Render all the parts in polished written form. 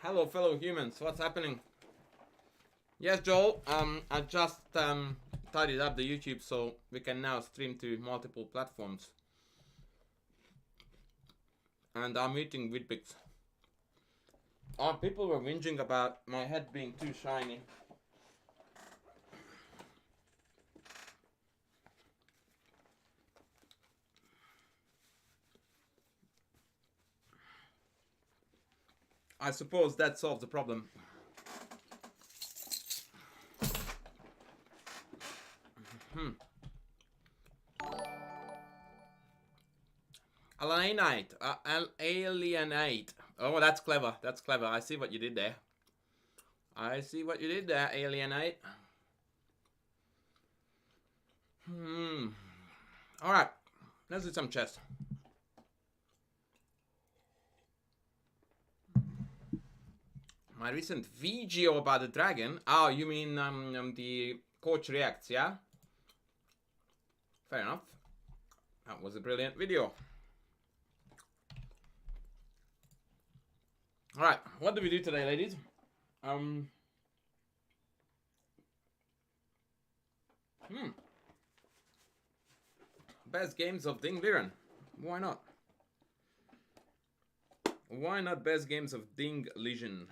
Hello, fellow humans. What's happening? Yes, Joel. I just tidied up the YouTube so we can now stream to multiple platforms. And I'm eating Wheatbix. People were whinging about my head being too shiny. I suppose that solves the problem. Alienate. Alienate. Oh, that's clever. That's clever. I see what you did there. I see what you did there, alienate. Alright. Let's do some chess. My recent video about the dragon. Oh, you mean the coach reacts, yeah? Fair enough. That was a brilliant video. Alright, what do we do today, ladies? Best games of Ding Liren. Why not? Why not best games of Ding Liren?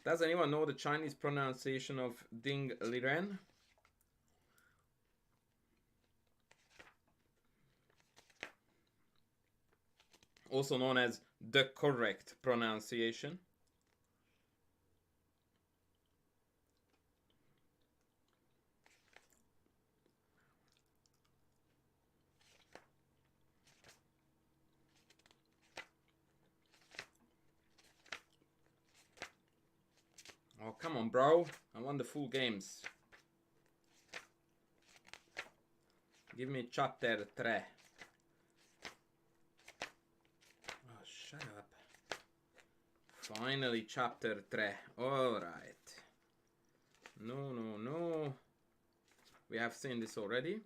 Does anyone know the Chinese pronunciation of Ding Liren? Also known as the correct pronunciation. Oh, come on, bro. I want the full games. Give me chapter 3. Oh, shut up. Finally, chapter 3. Alright. No. We have seen this already.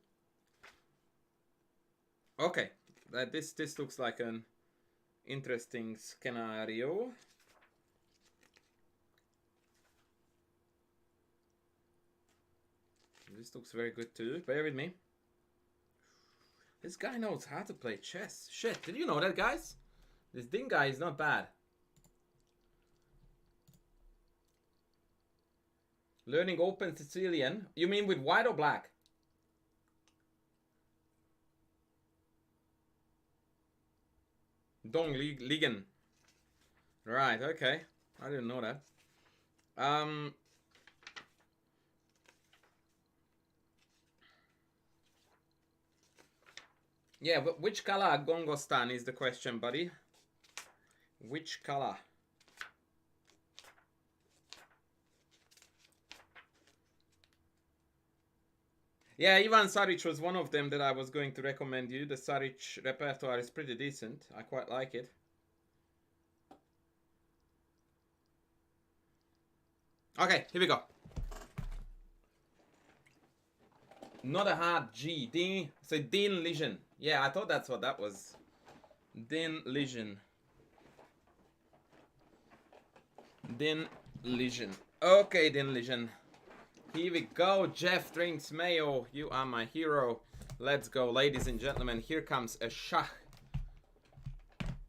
Okay. This looks like an interesting scenario. This looks very good too. Bear with me. This guy knows how to play chess. Shit, did you know that, guys? This Ding guy is not bad. Learning open Sicilian. You mean with white or black? Dong Liren. Right, okay. I didn't know that. Yeah, but which color Gongostan is the question, buddy? Which color? Yeah, Ivan Saric was one of them that I was going to recommend you. The Saric repertoire is pretty decent. I quite like it. Okay, here we go. Not a hard G. Ding. So Ding Liren. Yeah, I thought that's what that was. Ding Liren. Ding Liren. Okay, Ding Liren. Here we go. Jeff drinks mayo. You are my hero. Let's go, ladies and gentlemen. Here comes a Schach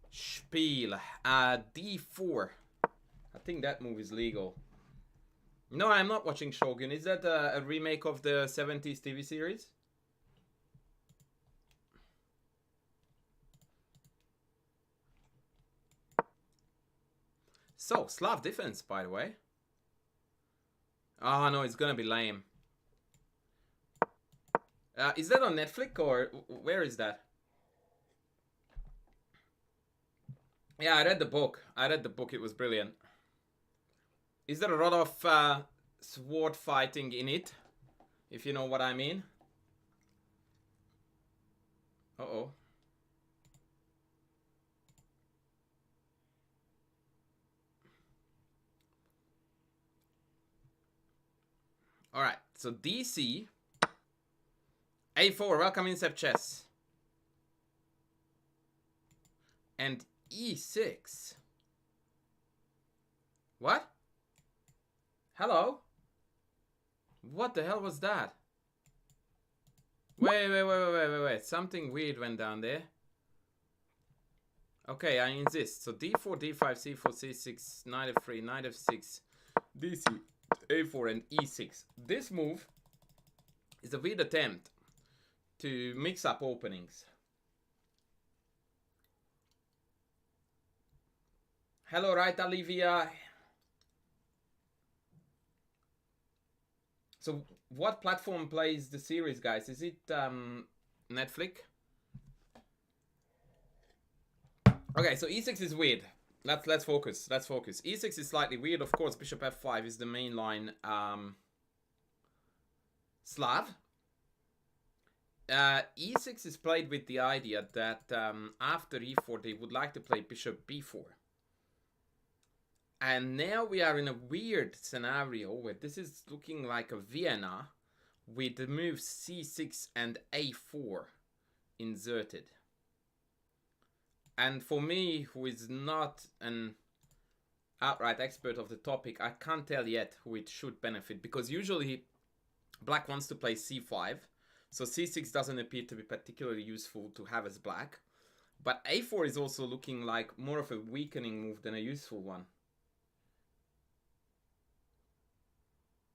Spiel. D4. I think that move is legal. No, I'm not watching Shogun. Is that a remake of the 70s TV series? So, Slav defense, by the way. Oh, no, it's gonna be lame. Is that on Netflix or where is that? Yeah, I read the book. It was brilliant. Is there a lot of sword fighting in it? If you know what I mean. Uh-oh. Alright, so DC. A4, welcome in Chess. And E6. What? Hello? What the hell was that? Wait. Something weird went down there. Okay, I insist. So D4, D5, C4, C6, Knight F3, Knight F6, DC, A4, and E6. This move is a weird attempt to mix up openings. Hello, right, Olivia. So, what platform plays the series, guys? Is it Netflix? Okay, so E6 is weird. Let's focus. Let's focus. E6 is slightly weird. Of course, Bishop F5 is the mainline Slav. E6 is played with the idea that after E4 they would like to play Bishop B4. And now we are in a weird scenario where this is looking like a Vienna with the moves C6 and A4 inserted. And for me, who is not an outright expert of the topic, I can't tell yet who it should benefit, because usually black wants to play C5, so C6 doesn't appear to be particularly useful to have as black. But A4 is also looking like more of a weakening move than a useful one.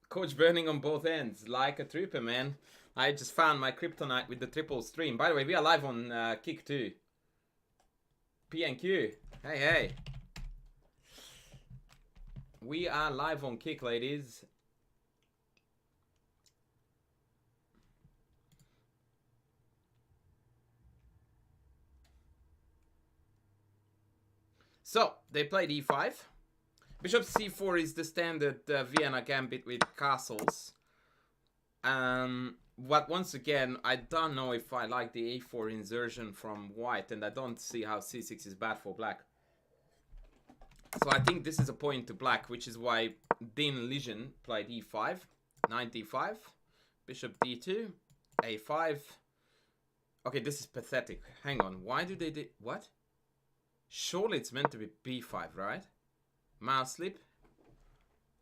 Coach burning on both ends, like a trooper, man. I just found my kryptonite with the triple stream. By the way, we are live on Kick too. PNQ. Hey. We are live on Kick, ladies. So, they played E5. Bishop C4 is the standard Vienna gambit with castles. But once again, I don't know if I like the A4 insertion from white, and I don't see how C6 is bad for black. So I think this is a point to black, which is why Ding Liren played E5, Knight D5, Bishop D2, A5. Okay, this is pathetic. Hang on, why do they do... What? Surely it's meant to be B5, right? Mouse slip.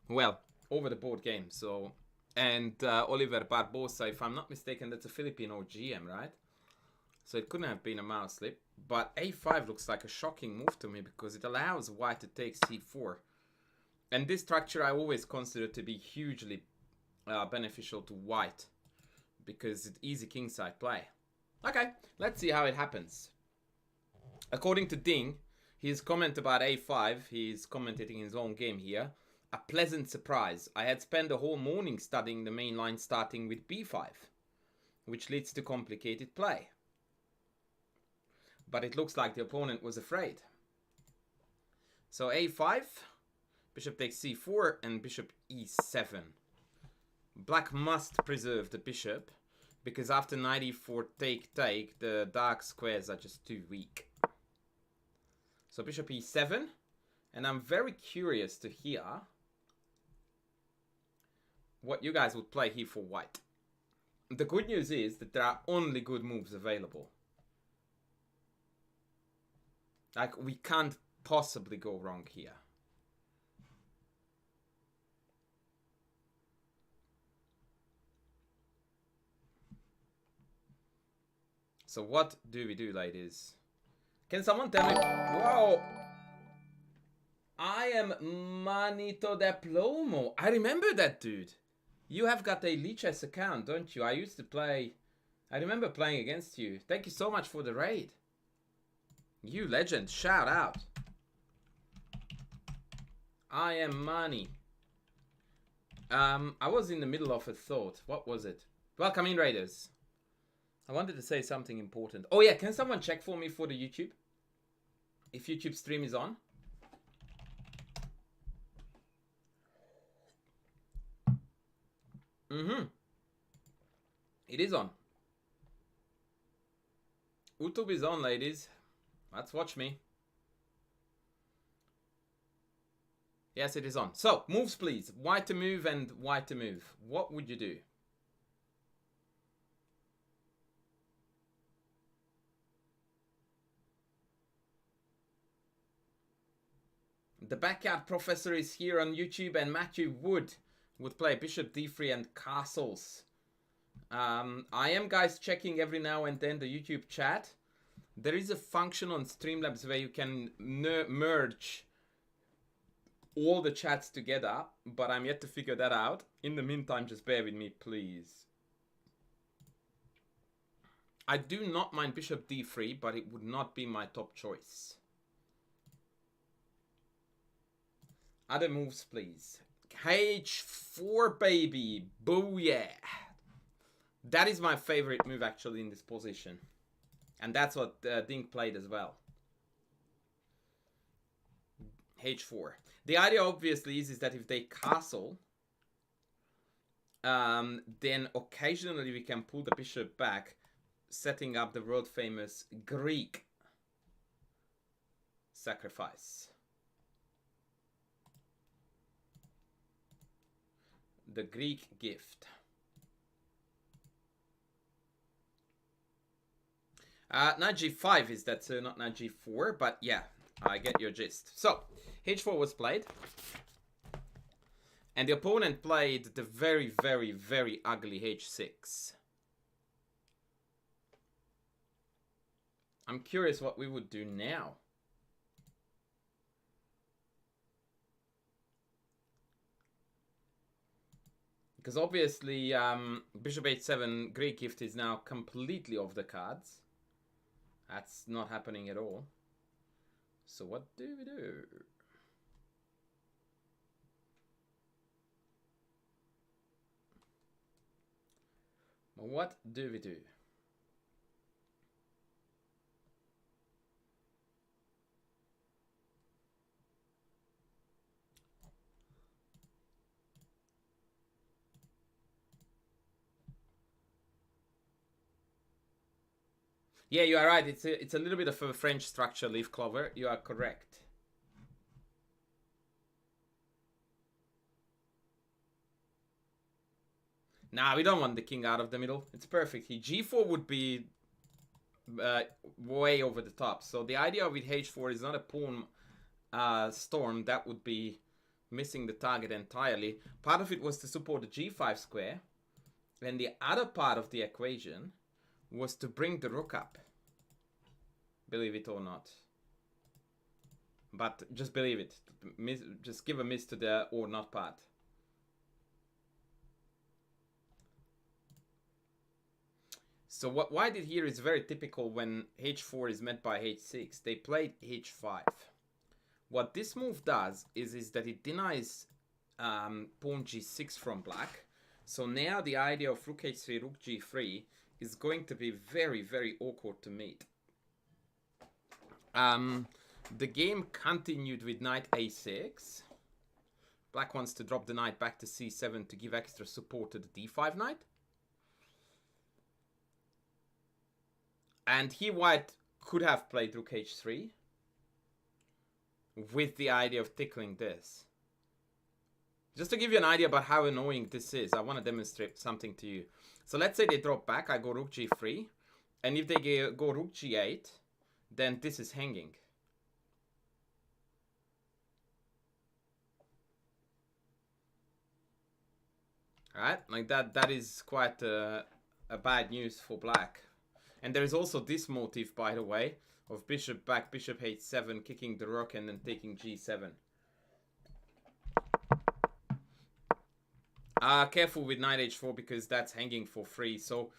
Well, over the board game, so... And Oliver Barbosa, if I'm not mistaken, that's a Filipino GM, right? So it couldn't have been a mouse slip. But A5 looks like a shocking move to me, because it allows white to take C4. And this structure I always consider to be hugely beneficial to white, because it's easy kingside play. Okay, let's see how it happens. According to Ding, his comment about A5, he's commenting his own game here. A pleasant surprise. I had spent the whole morning studying the main line starting with B5, which leads to complicated play. But it looks like the opponent was afraid. So A5, bishop takes C4, and bishop E7. Black must preserve the bishop, because after knight E4 take, the dark squares are just too weak. So bishop E7, and I'm very curious to hear what you guys would play here for white. The good news is that there are only good moves available. Like, we can't possibly go wrong here. So what do we do, ladies? Can someone tell me? Whoa! I am Manito de Plomo. I remember that dude. You have got a Lichess account, don't you? I used to play... I remember playing against you. Thank you so much for the raid. You legend. Shout out. I am Mani. I was in the middle of a thought. What was it? Welcome in, Raiders. I wanted to say something important. Oh yeah, can someone check for me for the YouTube? If YouTube stream is on. It is on. YouTube is on, ladies. Let's watch me. Yes, it is on. So, moves please. White to move and white to move. What would you do? The Backyard Professor is here on YouTube, and Matthew Wood would play bishop d3 and castles. I am, guys, checking every now and then the YouTube chat. There is a function on Streamlabs where you can merge all the chats together, but I'm yet to figure that out. In the meantime, just bear with me, please. I do not mind bishop d3, but it would not be my top choice. Other moves, please. H4, baby. Booyah. That is my favorite move, actually, in this position. And that's what Ding played as well. H4. The idea, obviously, is that if they castle, then occasionally we can pull the bishop back, setting up the world-famous Greek sacrifice. The Greek gift. Knight g5 is that, not knight g4, but yeah, I get your gist. So, h4 was played. And the opponent played the very, very, very ugly h6. I'm curious what we would do now. Because obviously, bishop h7 Greek gift is now completely off the cards. That's not happening at all. So what do we do? What do we do? Yeah, you are right. It's a little bit of a French structure, leaf clover. You are correct. Nah, we don't want the king out of the middle. It's perfect. G4 would be way over the top. So the idea with H4 is not a pawn storm. That would be missing the target entirely. Part of it was to support the G5 square. And the other part of the equation was to bring the rook up. Believe it or not. But just believe it. Just give a miss to the or not part. So what White did here is very typical when h4 is met by h6. They played h5. What this move does is that it denies pawn g6 from black. So now the idea of rook h3, rook g3 is going to be very, very awkward to meet. The game continued with knight a6. Black wants to drop the knight back to c7 to give extra support to the d5 knight. And here White could have played rook h3 with the idea of tickling this. Just to give you an idea about how annoying this is, I want to demonstrate something to you. So let's say they drop back, I go rook g3, and if they go rook g8, then this is hanging. Alright, like that is quite a bad news for black. And there is also this motif, by the way, of bishop back, bishop h7, kicking the rook and then taking g7. Careful with knight h4 because that's hanging for free. So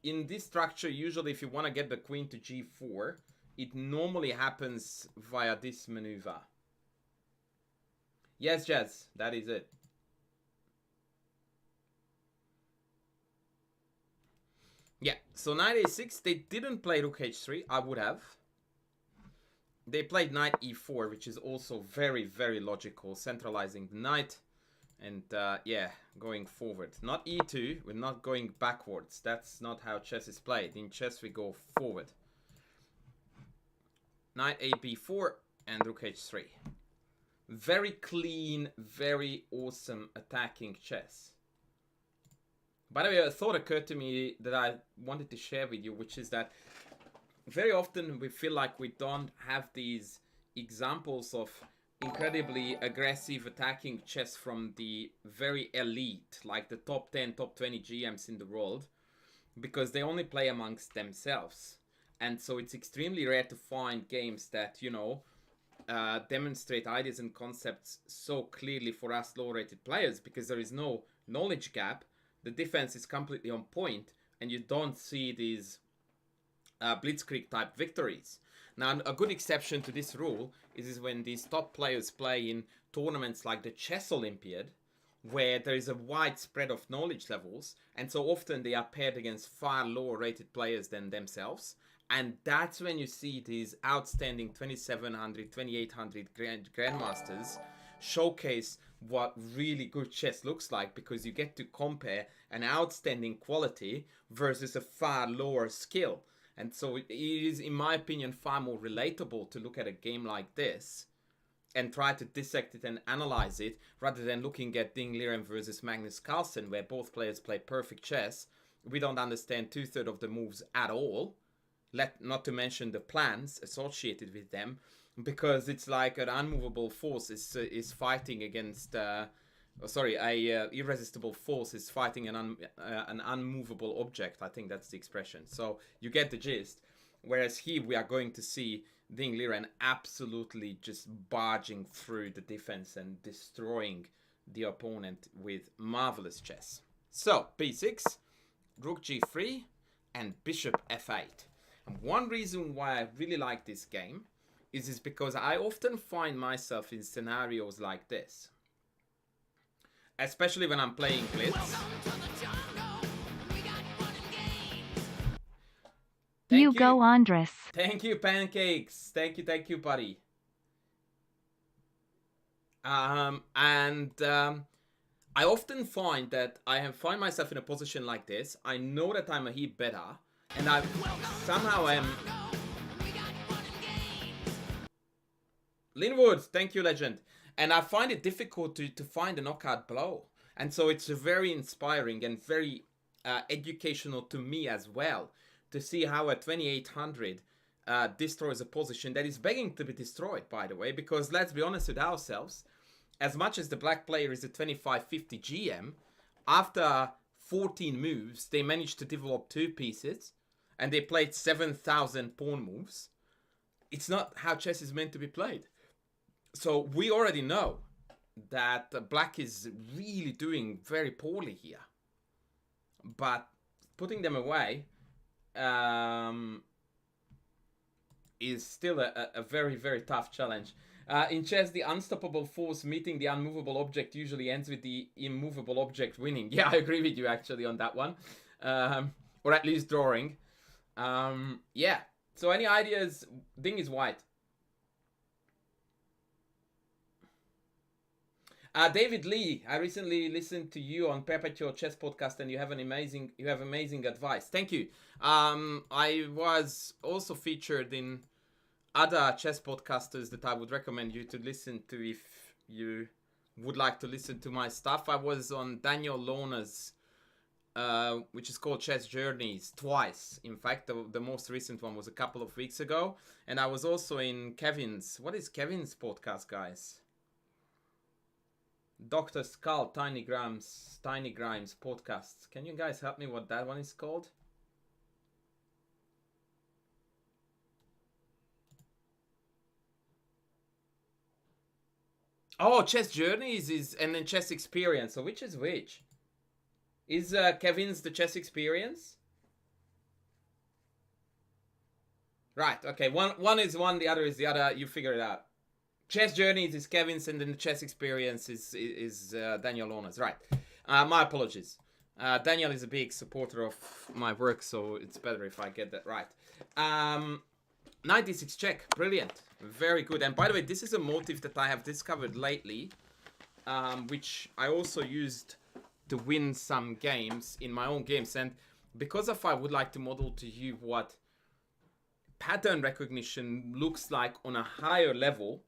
in this structure, usually if you want to get the queen to g4, it normally happens via this maneuver. Yes, Jazz, that is it. Yeah, so knight a6, they didn't play rook h3, I would have. They played knight e4, which is also very, very logical, centralizing the knight. And yeah, going forward. Not e2, we're not going backwards. That's not how chess is played. In chess, we go forward. Knight a b4 and rook h3. Very clean, very awesome attacking chess. By the way, a thought occurred to me that I wanted to share with you, which is that very often we feel like we don't have these examples of incredibly aggressive attacking chess from the very elite, like the top 10, top 20 GMs in the world, because they only play amongst themselves. And so it's extremely rare to find games that, you know, demonstrate ideas and concepts so clearly for us low rated players, because there is no knowledge gap. The defense is completely on point, and you don't see these blitzkrieg type victories. Now, a good exception to this rule is when these top players play in tournaments like the Chess Olympiad, where there is a wide spread of knowledge levels, and so often they are paired against far lower rated players than themselves. And that's when you see these outstanding 2700, 2800 grandmasters showcase what really good chess looks like, because you get to compare an outstanding quality versus a far lower skill. And so it is, in my opinion, far more relatable to look at a game like this and try to dissect it and analyze it, rather than looking at Ding Liren versus Magnus Carlsen, where both players play perfect chess. We don't understand 2/3 of the moves at all, not to mention the plans associated with them, because it's like an unmovable force is fighting against irresistible force is fighting an unmovable object. I think that's the expression. So you get the gist. Whereas here we are going to see Ding Liren absolutely just barging through the defense and destroying the opponent with marvelous chess. So b6, rook g3, and bishop f8. And one reason why I really like this game is because I often find myself in scenarios like this, especially when I'm playing blitz. You go, Andres. Thank you, Pancakes. Thank you, buddy. I often find that I find myself in a position like this. I know that I'm a heap better, and I somehow am. Linwood, thank you, legend. And I find it difficult to find a knockout blow. And so it's very inspiring and very educational to me as well, to see how a 2800 destroys a position that is begging to be destroyed, by the way, because let's be honest with ourselves, as much as the black player is a 2550 GM, after 14 moves, they managed to develop 2 pieces, and they played 7,000 pawn moves. It's not how chess is meant to be played. So we already know that black is really doing very poorly here. But putting them away is still a very, very tough challenge. In chess, the unstoppable force meeting the unmovable object usually ends with the immovable object winning. Yeah, I agree with you actually on that one. Or at least drawing. Yeah. So any ideas? Ding is white. David Lee, I recently listened to you on Perpetual Chess Podcast, and you have amazing advice. Thank you. I was also featured in other chess podcasters that I would recommend you to listen to if you would like to listen to my stuff. I was on Daniel Lohner's, which is called Chess Journeys, twice. In fact, the most recent one was a couple of weeks ago. And I was also in Kevin's, what is Kevin's podcast, guys? Dr. Skull, Tiny Grimes podcast. Can you guys help me what that one is called? Oh, Chess Journeys is, and then Chess Experience. So which is which? Is Kevin's the Chess Experience? Right, okay. One is one, the other is the other. You figure it out. Chess Journeys is Kevin's, and then the Chess Experience is Daniel Lohner's. Right. My apologies. Daniel is a big supporter of my work, so it's better if I get that right. 96 check. Brilliant. Very good. And by the way, this is a motive that I have discovered lately, which I also used to win some games in my own games. And because I would like to model to you what pattern recognition looks like on a higher level,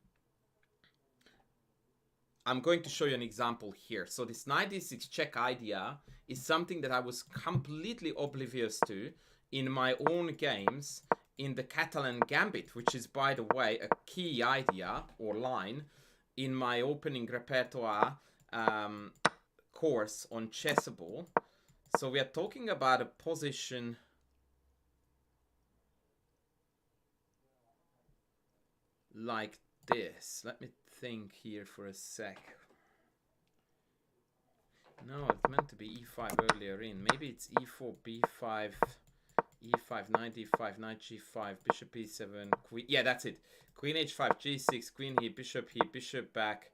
I'm going to show you an example here. So this 96 check idea is something that I was completely oblivious to in my own games in the Catalan Gambit, which is, by the way, a key idea or line in my opening repertoire course on Chessable. So we are talking about a position like this. Let me think here for a sec. No, it's meant to be e5 earlier in. Maybe it's e4, b5, e5, knight d5, knight g5, bishop e7, queen. Yeah, that's it. Queen h5, g6, queen here, bishop back.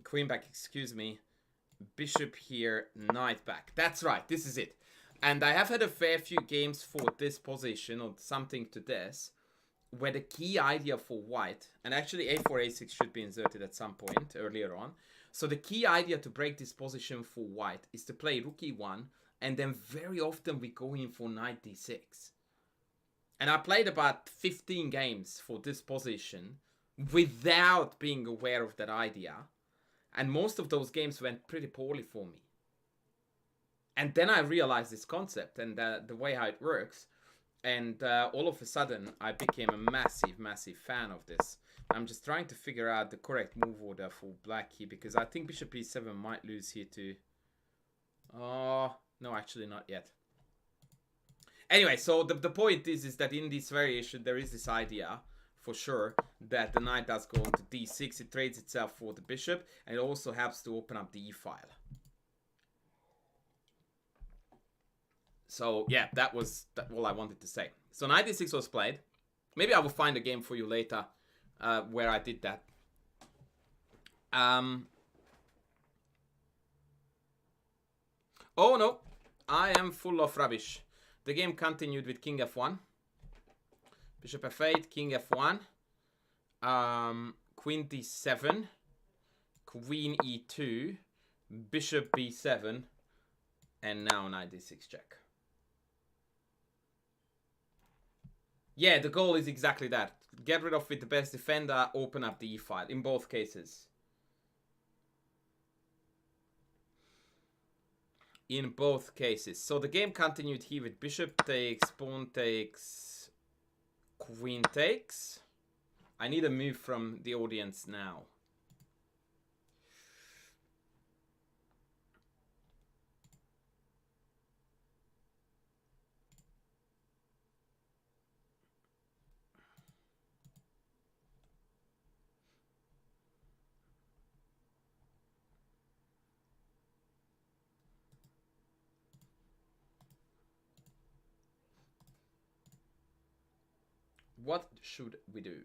Queen back, excuse me. Bishop here, knight back. That's right, this is it. And I have had a fair few games for this position, or something to this, where the key idea for white, and actually a4, a6 should be inserted at some point earlier on. So the key idea to break this position for white is to play rook e1, and then very often we go in for knight d6. And I played about 15 games for this position without being aware of that idea. And most of those games went pretty poorly for me. And then I realized this concept and the way how it works. And all of a sudden, I became a massive, massive fan of this. I'm just trying to figure out the correct move order for black here, because I think bishop e7 might lose here too. Oh, no, actually not yet. Anyway, so the point is that in this variation, there is this idea, for sure, that the knight does go into d6. It trades itself for the bishop, and it also helps to open up the e-file. So, yeah, that was all I wanted to say. So, knight d6 was played. Maybe I will find a game for you later where I did that. Oh, no. I am full of rubbish. The game continued with king f1. Bishop f8, king f1. Queen d7. Queen e2. Bishop b7. And now knight d6 check. Yeah, the goal is exactly that. Get rid of with the best defender, open up the e-file in both cases. In both cases. So the game continued here with bishop takes, pawn takes, queen takes. I need a move from the audience now. What should we do?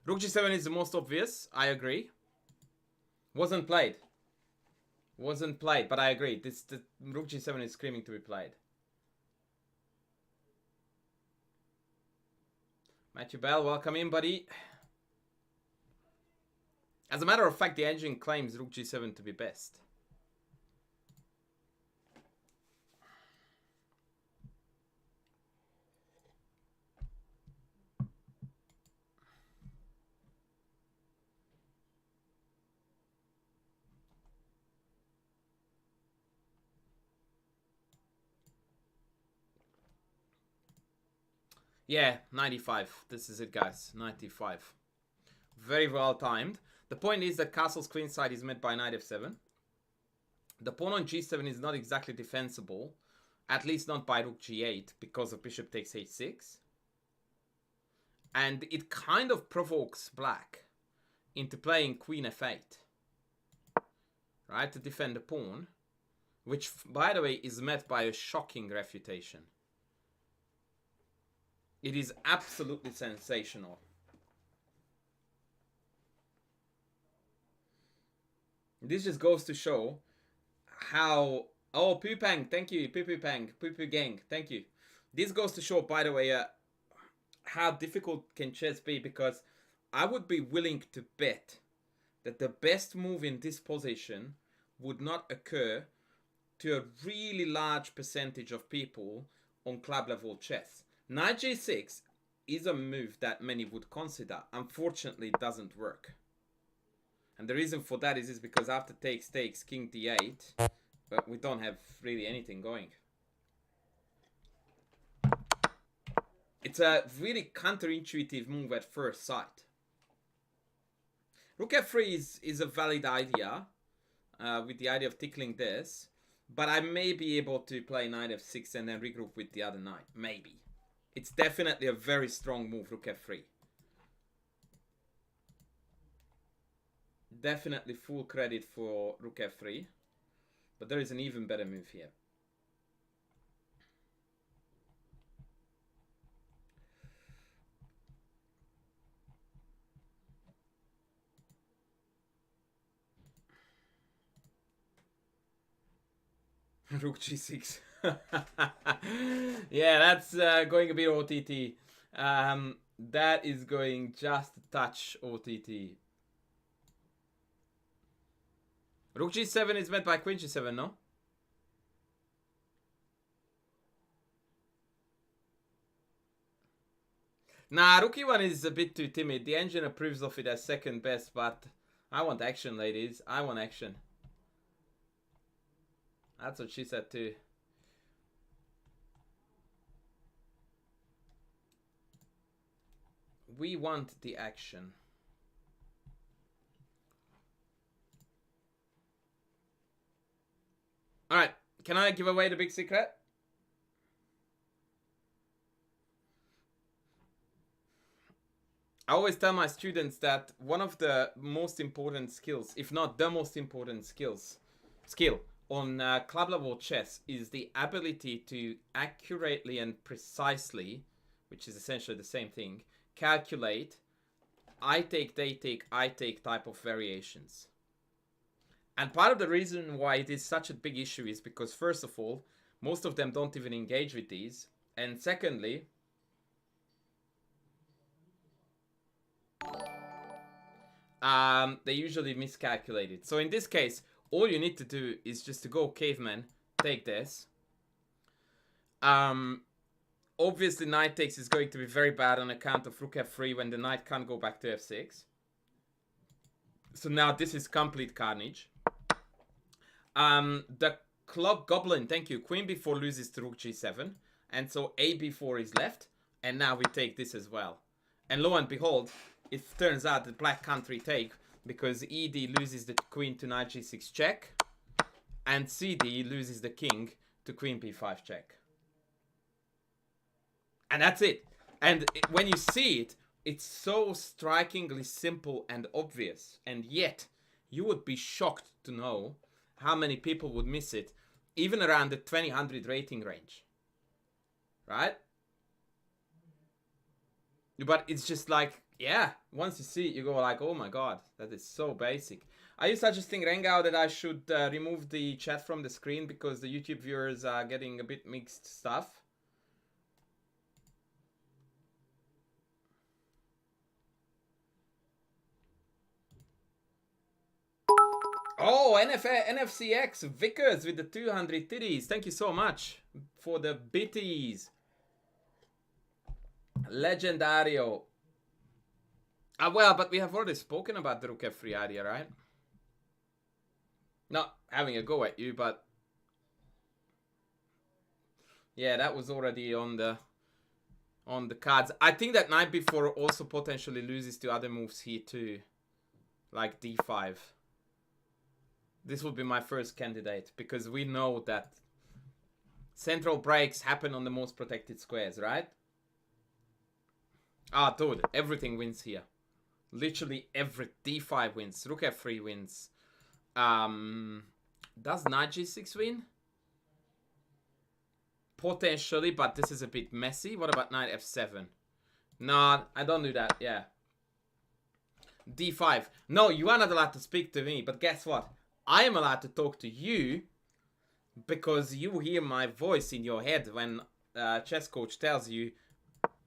Rook g7 is the most obvious. I agree. Wasn't played. Wasn't played, but I agree. The Rook g7 is screaming to be played. Matthew Bell, welcome in, buddy. As a matter of fact, the engine claims Rook g7 to be best. Yeah, 95. This is it, guys. 95. Very well timed. The point is that castle's queenside is met by knight f7. The pawn on g7 is not exactly defensible. At least not by rook g8 because of bishop takes h6. And it kind of provokes black into playing queen f8. Right, to defend the pawn. Which, by the way, is met by a shocking refutation. It is absolutely sensational. This just goes to show how... Oh, Pupang, thank you. Pupang, Pupu Gang, thank you. This goes to show, by the way, how difficult can chess be, because I would be willing to bet that the best move in this position would not occur to a really large percentage of people on club level chess. Knight g6 is a move that many would consider. Unfortunately, it doesn't work. And the reason for that is because after takes, king d8, but we don't have really anything going. It's a really counterintuitive move at first sight. Rook f3 is a valid idea, with the idea of tickling this. But I may be able to play knight f6 and then regroup with the other knight. Maybe. It's definitely a very strong move, rook f3. Definitely full credit for rook f3. But there is an even better move here. Rook g6. Yeah, that's going a bit OTT. That is going just a touch OTT. Rook g7 is met by queen g7, no? Nah, rook e1 is a bit too timid. The engine approves of it as second best, but I want action, ladies. I want action. That's what she said too. We want the action. Alright, can I give away the big secret? I always tell my students that one of the most important skills, if not the most important skill on club level chess is the ability to accurately and precisely, which is essentially the same thing, calculate I take, they take, I take type of variations. And part of the reason why it is such a big issue is because, first of all, most of them don't even engage with these. And secondly, they usually miscalculate it. So in this case, all you need to do is just to go caveman, take this. Obviously, knight takes is going to be very bad on account of rook f3 when the knight can't go back to f6. So now this is complete carnage. The clock goblin, thank you. Queen b4 loses to rook g7. And so a b4 is left. And now we take this as well. And lo and behold, it turns out that black can't retake because ed loses the queen to knight g6 check. And cd loses the king to queen b5 check. And that's it. And when you see it, it's so strikingly simple and obvious. And yet, you would be shocked to know how many people would miss it, even around the 2000 rating range. Right? But it's just like, yeah, once you see it, you go like, oh my god, that is so basic. Are you suggesting, Rengao, that I should remove the chat from the screen because the YouTube viewers are getting a bit mixed stuff? Oh, NFCX Vickers with the 200 titties. Thank you so much for the bitties. Legendario. Well, but we have already spoken about the rook f3 idea, right? Not having a go at you, but yeah, that was already on the cards. I think that knight b4 also potentially loses to other moves here too, like d5. This would be my first candidate because we know that central breaks happen on the most protected squares, right? Ah, dude, everything wins here. Literally every d5 wins. Rook f3 wins. Does knight g6 win? Potentially, but this is a bit messy. What about knight f7? Nah, I don't do that. Yeah. d5. No, you are not allowed to speak to me, but guess what? I am allowed to talk to you because you hear my voice in your head when chess coach tells you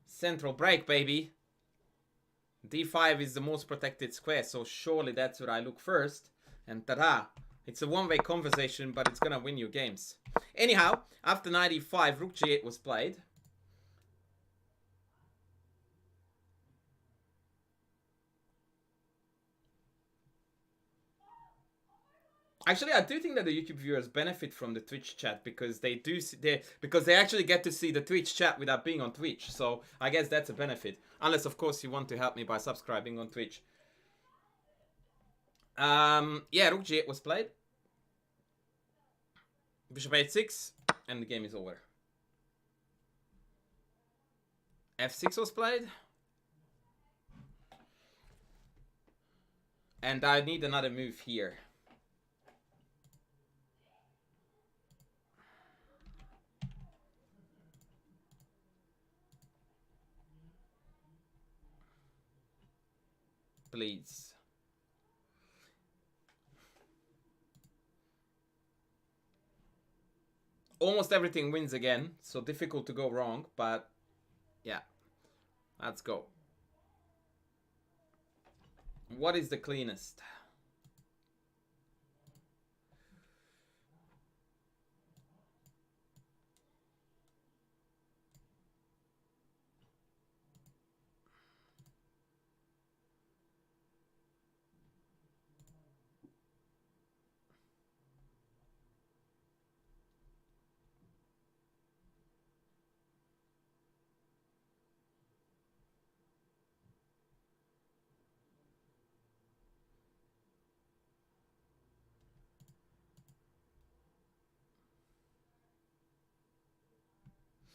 central break, baby. d5 is the most protected square, so surely that's where I look first. And ta-da! It's a one-way conversation, but it's gonna win you games. Anyhow, after knight e5, rook g8 was played. Actually, I do think that the YouTube viewers benefit from the Twitch chat because they do because they actually get to see the Twitch chat without being on Twitch. So I guess that's a benefit. Unless, of course, you want to help me by subscribing on Twitch. Yeah, Rook G8 was played. Bishop h6, and the game is over. f6 was played. And I need another move here. Please. Almost everything wins again, so difficult to go wrong, but yeah. Let's go. What is the cleanest?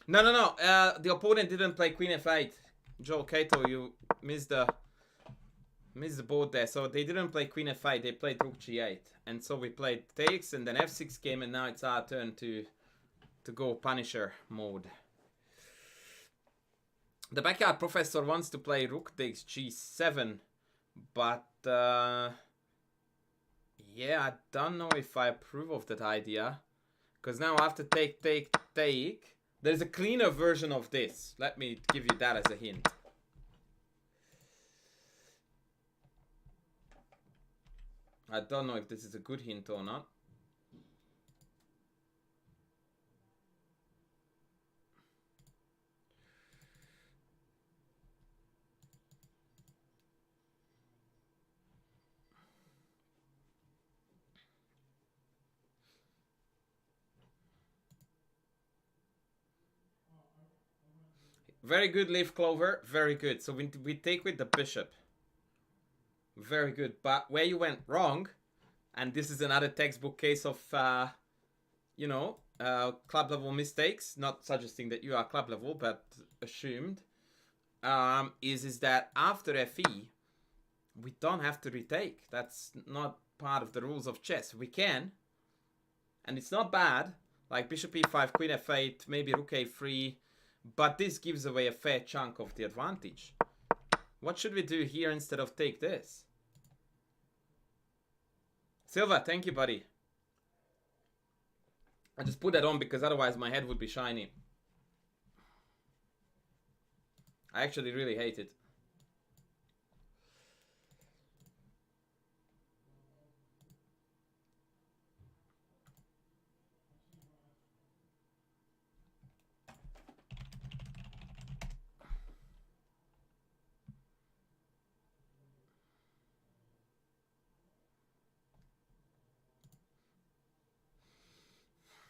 No. The opponent didn't play Queen F8. Joel Kato, you missed the board there. So they didn't play Queen F8. They played Rook G8, and so we played takes, and then F6 came, and now it's our turn to go Punisher mode. The backyard professor wants to play Rook takes G7, but yeah, I don't know if I approve of that idea, because now after take, there's a cleaner version of this. Let me give you that as a hint. I don't know if this is a good hint or not. Very good, Leaf Clover. Very good. So we take with the bishop. Very good. But where you went wrong, and this is another textbook case of, you know, club level mistakes. Not suggesting that you are club level, but assumed. Is that after FE, we don't have to retake. That's not part of the rules of chess. We can, and it's not bad. Like bishop e5, queen f8, maybe rook a3. But this gives away a fair chunk of the advantage. What should we do here instead of take this? Silva, thank you, buddy. I just put that on because otherwise my head would be shiny. I actually really hate it.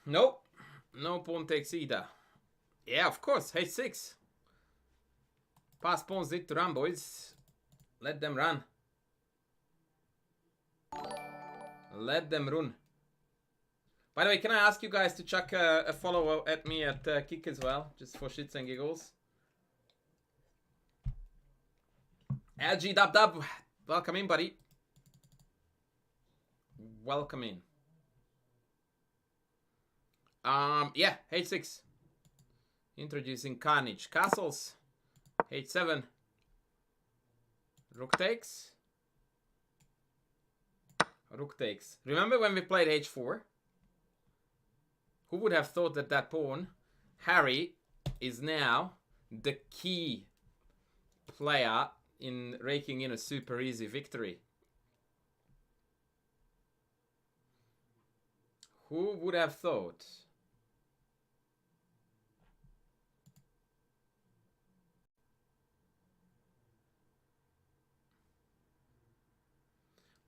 Nope. No pawn takes either. Yeah, of course. H6. Pass pawns need to run, boys. Let them run. Let them run. By the way, can I ask you guys to chuck a follow at me at Kick as well? Just for shits and giggles. LG Dub Dub. Welcome in, buddy. Welcome in. Yeah, H6. Introducing Carnage. Castles. H7. Rook takes. Rook takes. Remember when we played H4? Who would have thought that that pawn, Harry, is now the key player in raking in a super easy victory? Who would have thought?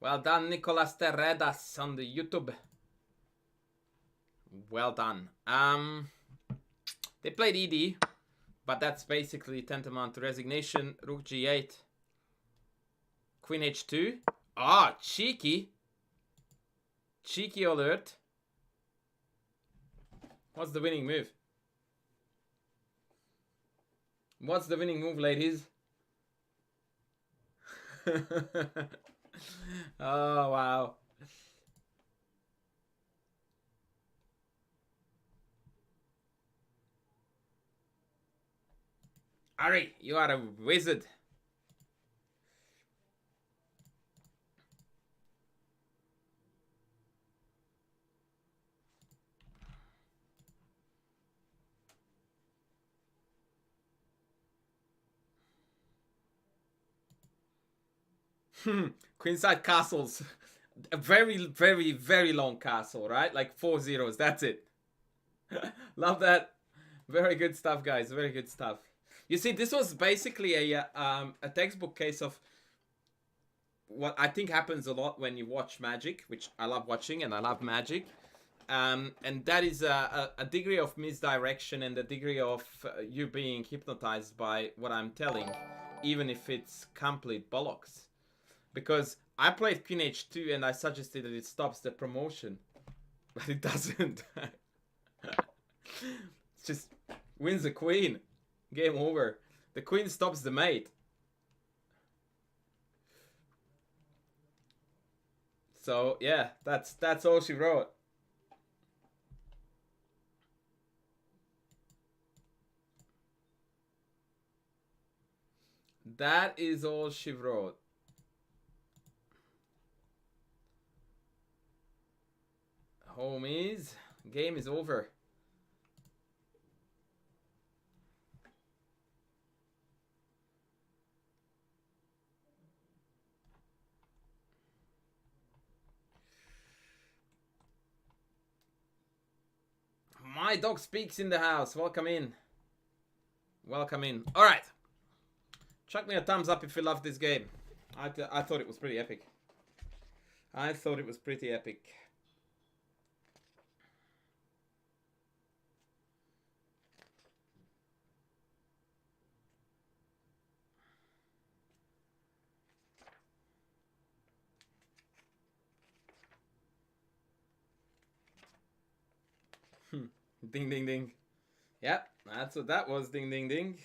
Well done, Nicolas Terredas on the YouTube. Well done. They played ED, but that's basically tantamount to resignation. Rook G8. Queen H2. Ah, cheeky. Cheeky alert. What's the winning move? What's the winning move, ladies? Oh, wow. Ari, you are a wizard. Queenside castles. A very, very, very long castle, right? Like 4 zeros. That's it. Love that. Very good stuff, guys. Very good stuff. You see, this was basically a textbook case of what I think happens a lot when you watch Magic, which I love watching and I love Magic. And that is a degree of misdirection and a degree of you being hypnotized by what I'm telling, even if it's complete bollocks. Because I played Queen H2 and I suggested that it stops the promotion, but it doesn't. It's just wins the queen. Game over. The queen stops the mate. So yeah, that's all she wrote. That is all she wrote. Homies, game is over. My dog speaks in the house. Welcome in. Welcome in. All right. Chuck me a thumbs up if you love this game. I thought it was pretty epic. I thought it was pretty epic. Ding, ding, ding. Yep, that's what that was. Ding, ding, ding.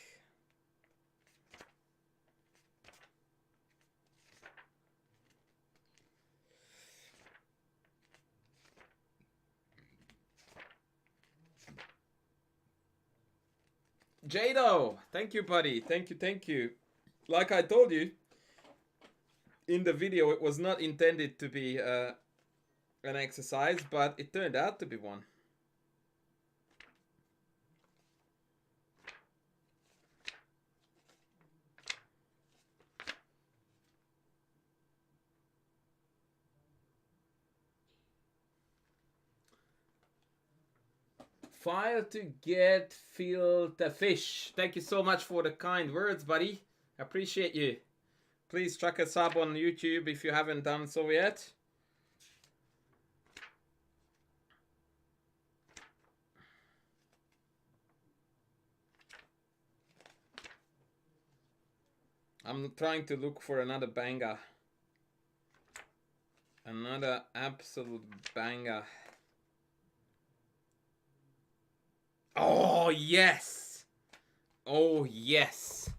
Jado, thank you, buddy. Thank you, thank you. Like I told you in the video, it was not intended to be an exercise, but it turned out to be one. Fire to get filter fish. Thank you so much for the kind words, buddy. Appreciate you. Please chuck a sub on YouTube if you haven't done so yet. I'm trying to look for another banger. Another absolute banger. Oh, yes. Oh, yes.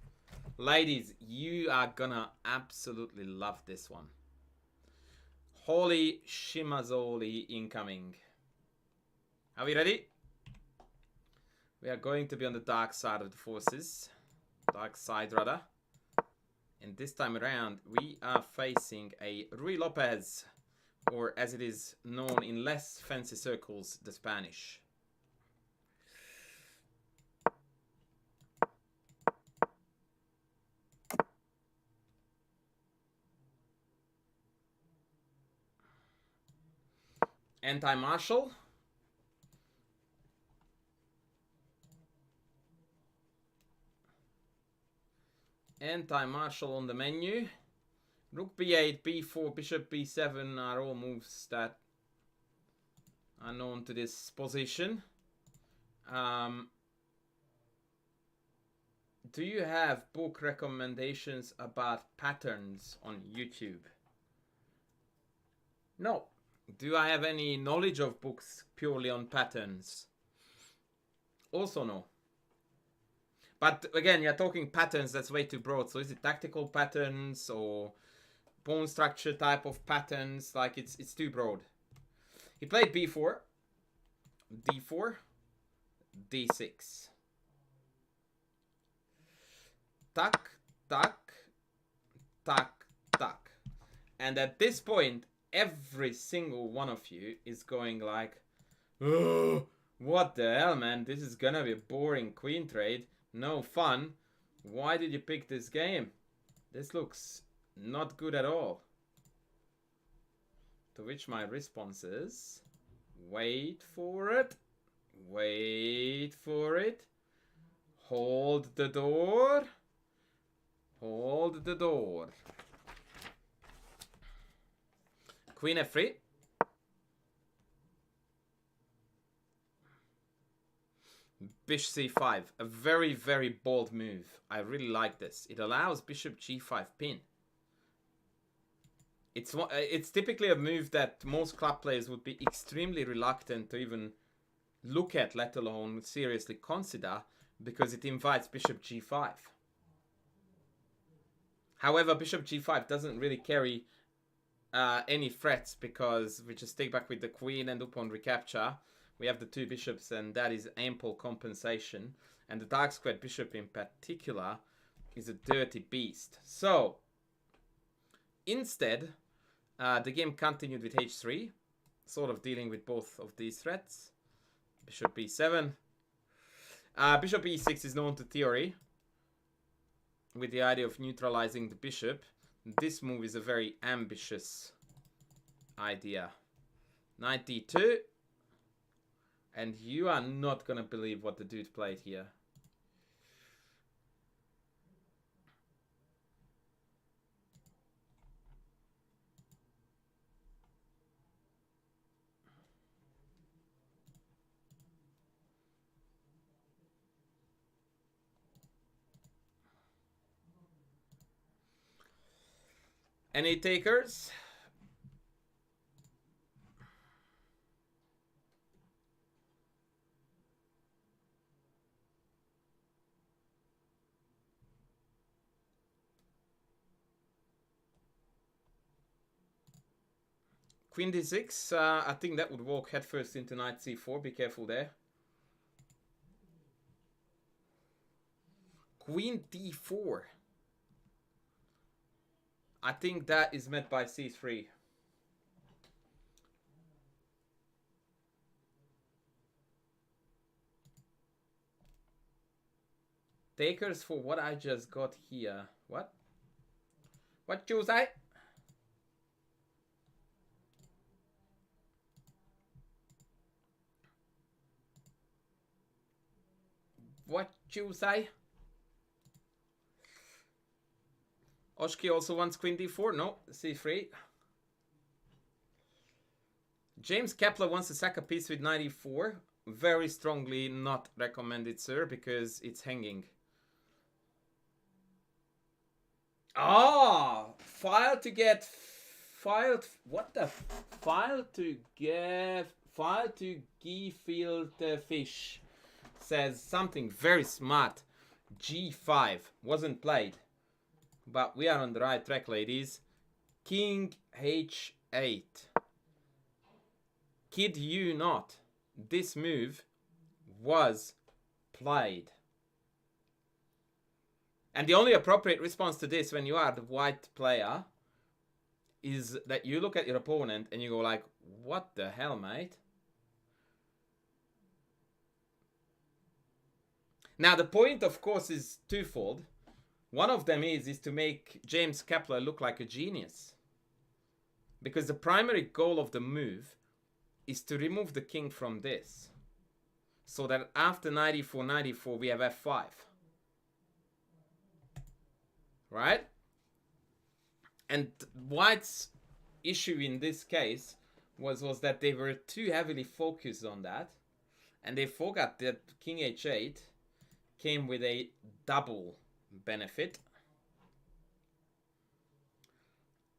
Ladies, you are gonna absolutely love this one. Holy Shimazoli incoming. Are we ready? We are going to be on the dark side of the forces. Dark side, rather. And this time around, we are facing a Rui Lopez, or as it is known in less fancy circles, the Spanish. Anti-Marshall. Anti-Marshall on the menu. Rook b8, b4, bishop b7 are all moves that are known to this position. Do you have book recommendations about patterns on YouTube? No. Do I have any knowledge of books purely on patterns? Also no. But again, you're talking patterns, that's way too broad. So is it tactical patterns or pawn structure type of patterns? Like it's too broad. He played b4, d4, d6. Tuck, tuck, tuck, tuck. And at this point, every single one of you is going like, oh, what the hell, man? This is gonna be a boring queen trade. No fun. Why did you pick this game? This looks not good at all. To which my response is, wait for it. Wait for it. Hold the door. Hold the door. Queen f3. Bishop c5. A very, very bold move. I really like this. It allows bishop g5 pin. It's typically a move that most club players would be extremely reluctant to even look at, let alone seriously consider, because it invites bishop g5. However, bishop g5 doesn't really carry any threats, because we just take back with the queen, and upon recapture we have the two bishops, and that is ample compensation. And the dark squared bishop in particular is a dirty beast. So instead, the game continued with h3, sort of dealing with both of these threats. Bishop b7. Bishop e6 is known to theory with the idea of neutralizing the bishop. This move is a very ambitious idea. Knight d2. And you are not going to believe what the dude played here. Any takers? Queen d6. I think that would walk headfirst into knight c4. Be careful there. Queen d4. I think that is met by c3. Takers for what I just got here. What? What you say? What you say? Oshki also wants queen d4. No, c3. James Kepler wants to sack a piece with knight e4. Very strongly not recommended, sir, because it's hanging. Ah, file to get filed. What the file to get file to gefield fish says something very smart. G5 wasn't played, but we are on the right track, ladies. King h8. Kid you not, this move was played. And the only appropriate response to this when you are the white player is that you look at your opponent and you go like, what the hell, mate? Now the point, of course, is twofold. One of them is to make James Kepler look like a genius. Because the primary goal of the move is to remove the king from this. So that after knight e4, we have f5. Right? And White's issue in this case was that they were too heavily focused on that, and they forgot that King H8 came with a double benefit.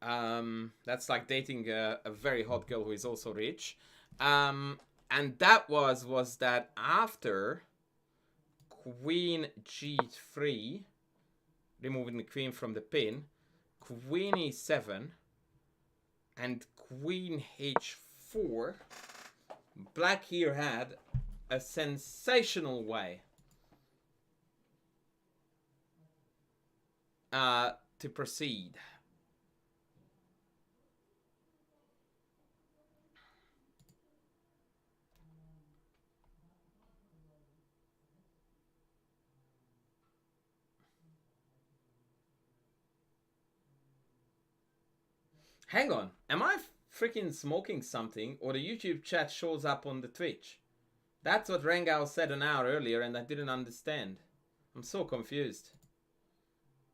That's like dating a very hot girl who is also rich. And that was that after Queen G3, removing the queen from the pin, Queen E7, and Queen H4, Black here had a sensational way to proceed. Hang on, am I freaking smoking something, or the YouTube chat shows up on the Twitch? That's what Rengao said an hour earlier, and I didn't understand. I'm so confused.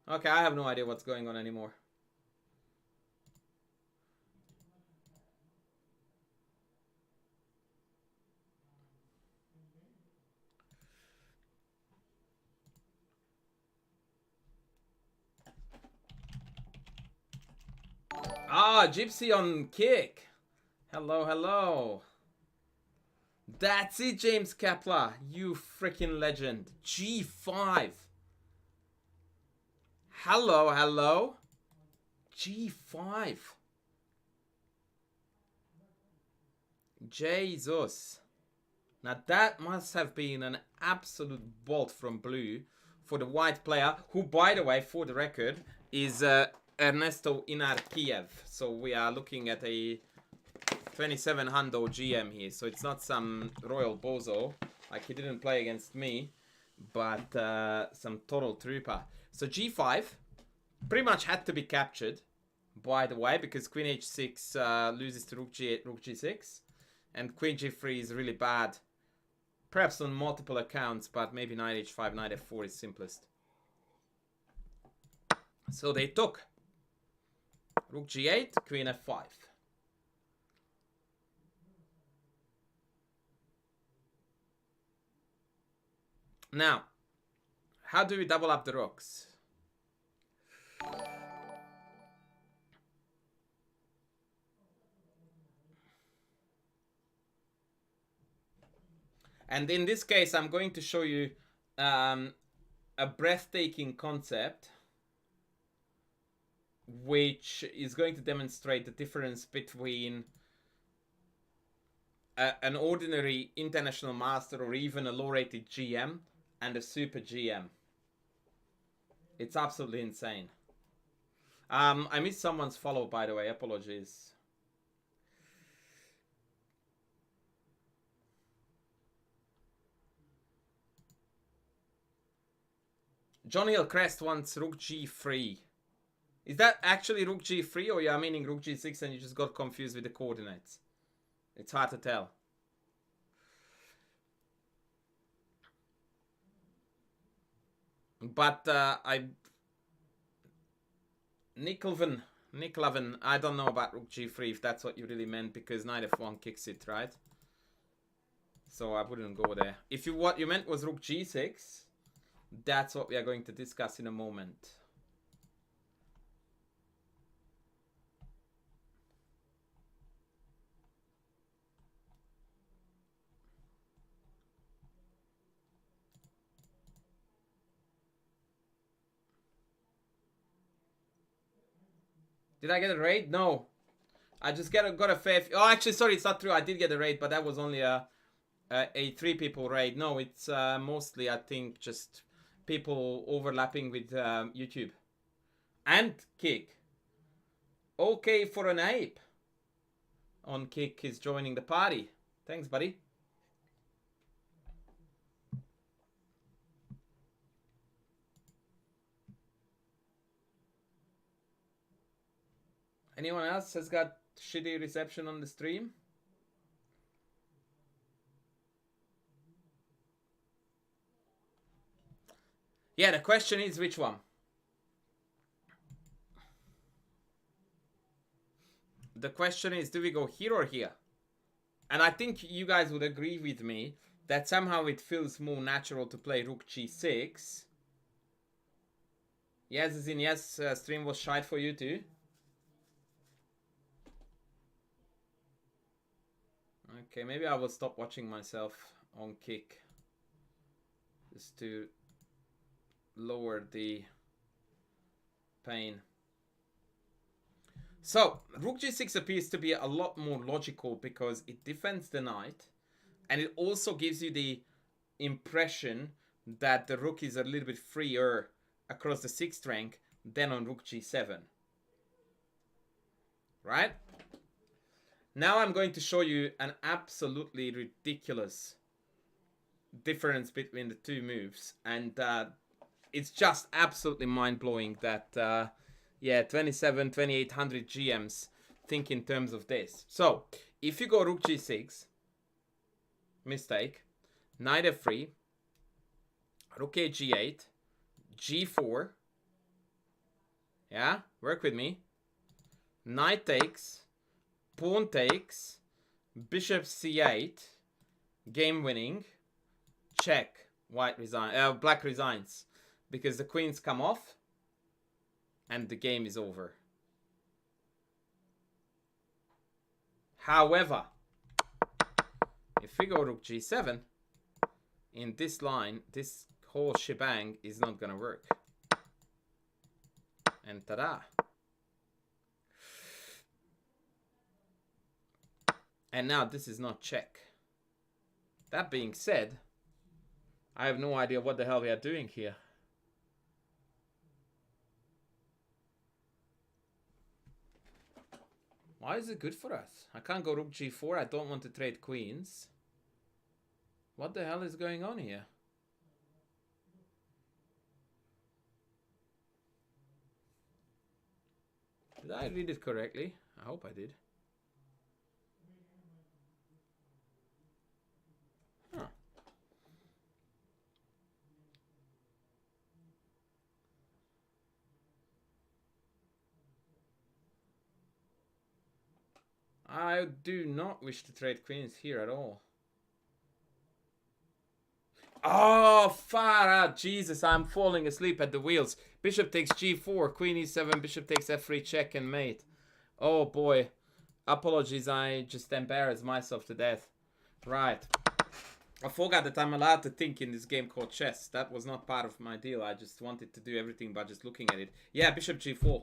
Okay, I have no idea what's going on anymore. Ah, Gypsy on kick. Hello, hello. That's it, James Kepler. You freaking legend. G5. Hello, hello. G5. Jesus. Now that must have been an absolute bolt from blue for the white player, who, by the way, for the record, is Ernesto Inarkiev. So we are looking at a 27 hundo GM here. So it's not some royal bozo, like he didn't play against me, but some total trooper. So G5 pretty much had to be captured, by the way, because Queen H6 loses to Rook G8, Rook G6, and Queen G3 is really bad. Perhaps on multiple accounts, but maybe Knight H5, Knight F4 is simplest. So they took Rook G8, Queen F5. Now, how do we double up the rooks? And in this case, I'm going to show you a breathtaking concept, which is going to demonstrate the difference between an ordinary international master or even a low-rated GM and a super GM. It's absolutely insane. I missed someone's follow, by the way. Apologies. John Hillcrest wants Rook G3. Is that actually Rook G3, or you are meaning Rook G6 and you just got confused with the coordinates? It's hard to tell. But Nickloven, I don't know about Rook G3 if that's what you really meant, because Knight F1 kicks it, right? So I wouldn't go there. If what you meant was Rook G6, that's what we are going to discuss in a moment. Did I get a raid? No. I just got a fair... Oh, actually, sorry, it's not true. I did get a raid, but that was only a 3-people raid. No, it's mostly, I think, just people overlapping with YouTube. And Kick. Okay for an ape. On Kick is joining the party. Thanks, buddy. Anyone else has got shitty reception on the stream? Yeah, the question is which one? the question is, do we go here or here? And I think you guys would agree with me that somehow it feels more natural to play rook g6. Yes, as in yes, stream was shite for you too. Okay, maybe I will stop watching myself on kick. Just to lower the pain. So, rook g6 appears to be a lot more logical because it defends the knight. And it also gives you the impression that the rook is a little bit freer across the 6th rank than on rook g7. Right? Now I'm going to show you an absolutely ridiculous difference between the two moves. And it's just absolutely mind-blowing that, yeah, 2800 GMs think in terms of this. So, if you go rook g6, mistake, knight f3, rook a g8, g4, yeah, work with me, knight takes, pawn takes, bishop c8, game winning, check, black resigns, because the queens come off, and the game is over. However, if we go rook g7, in this line, this whole shebang is not gonna work. And ta-da! And now this is not check. That being said, I have no idea what the hell we are doing here. Why is it good for us? I can't go rook g4. I don't want to trade queens. What the hell is going on here? Did I read it correctly? I hope I did. Huh. I do not wish to trade queens here at all. Oh, far out. Jesus, I'm falling asleep at the wheels. Bishop takes g4, queen e7, bishop takes f3, check and mate. Oh boy. Apologies, I just embarrassed myself to death. Right. I forgot that I'm allowed to think in this game called chess. That was not part of my deal. I just wanted to do everything by just looking at it. Yeah, bishop g4.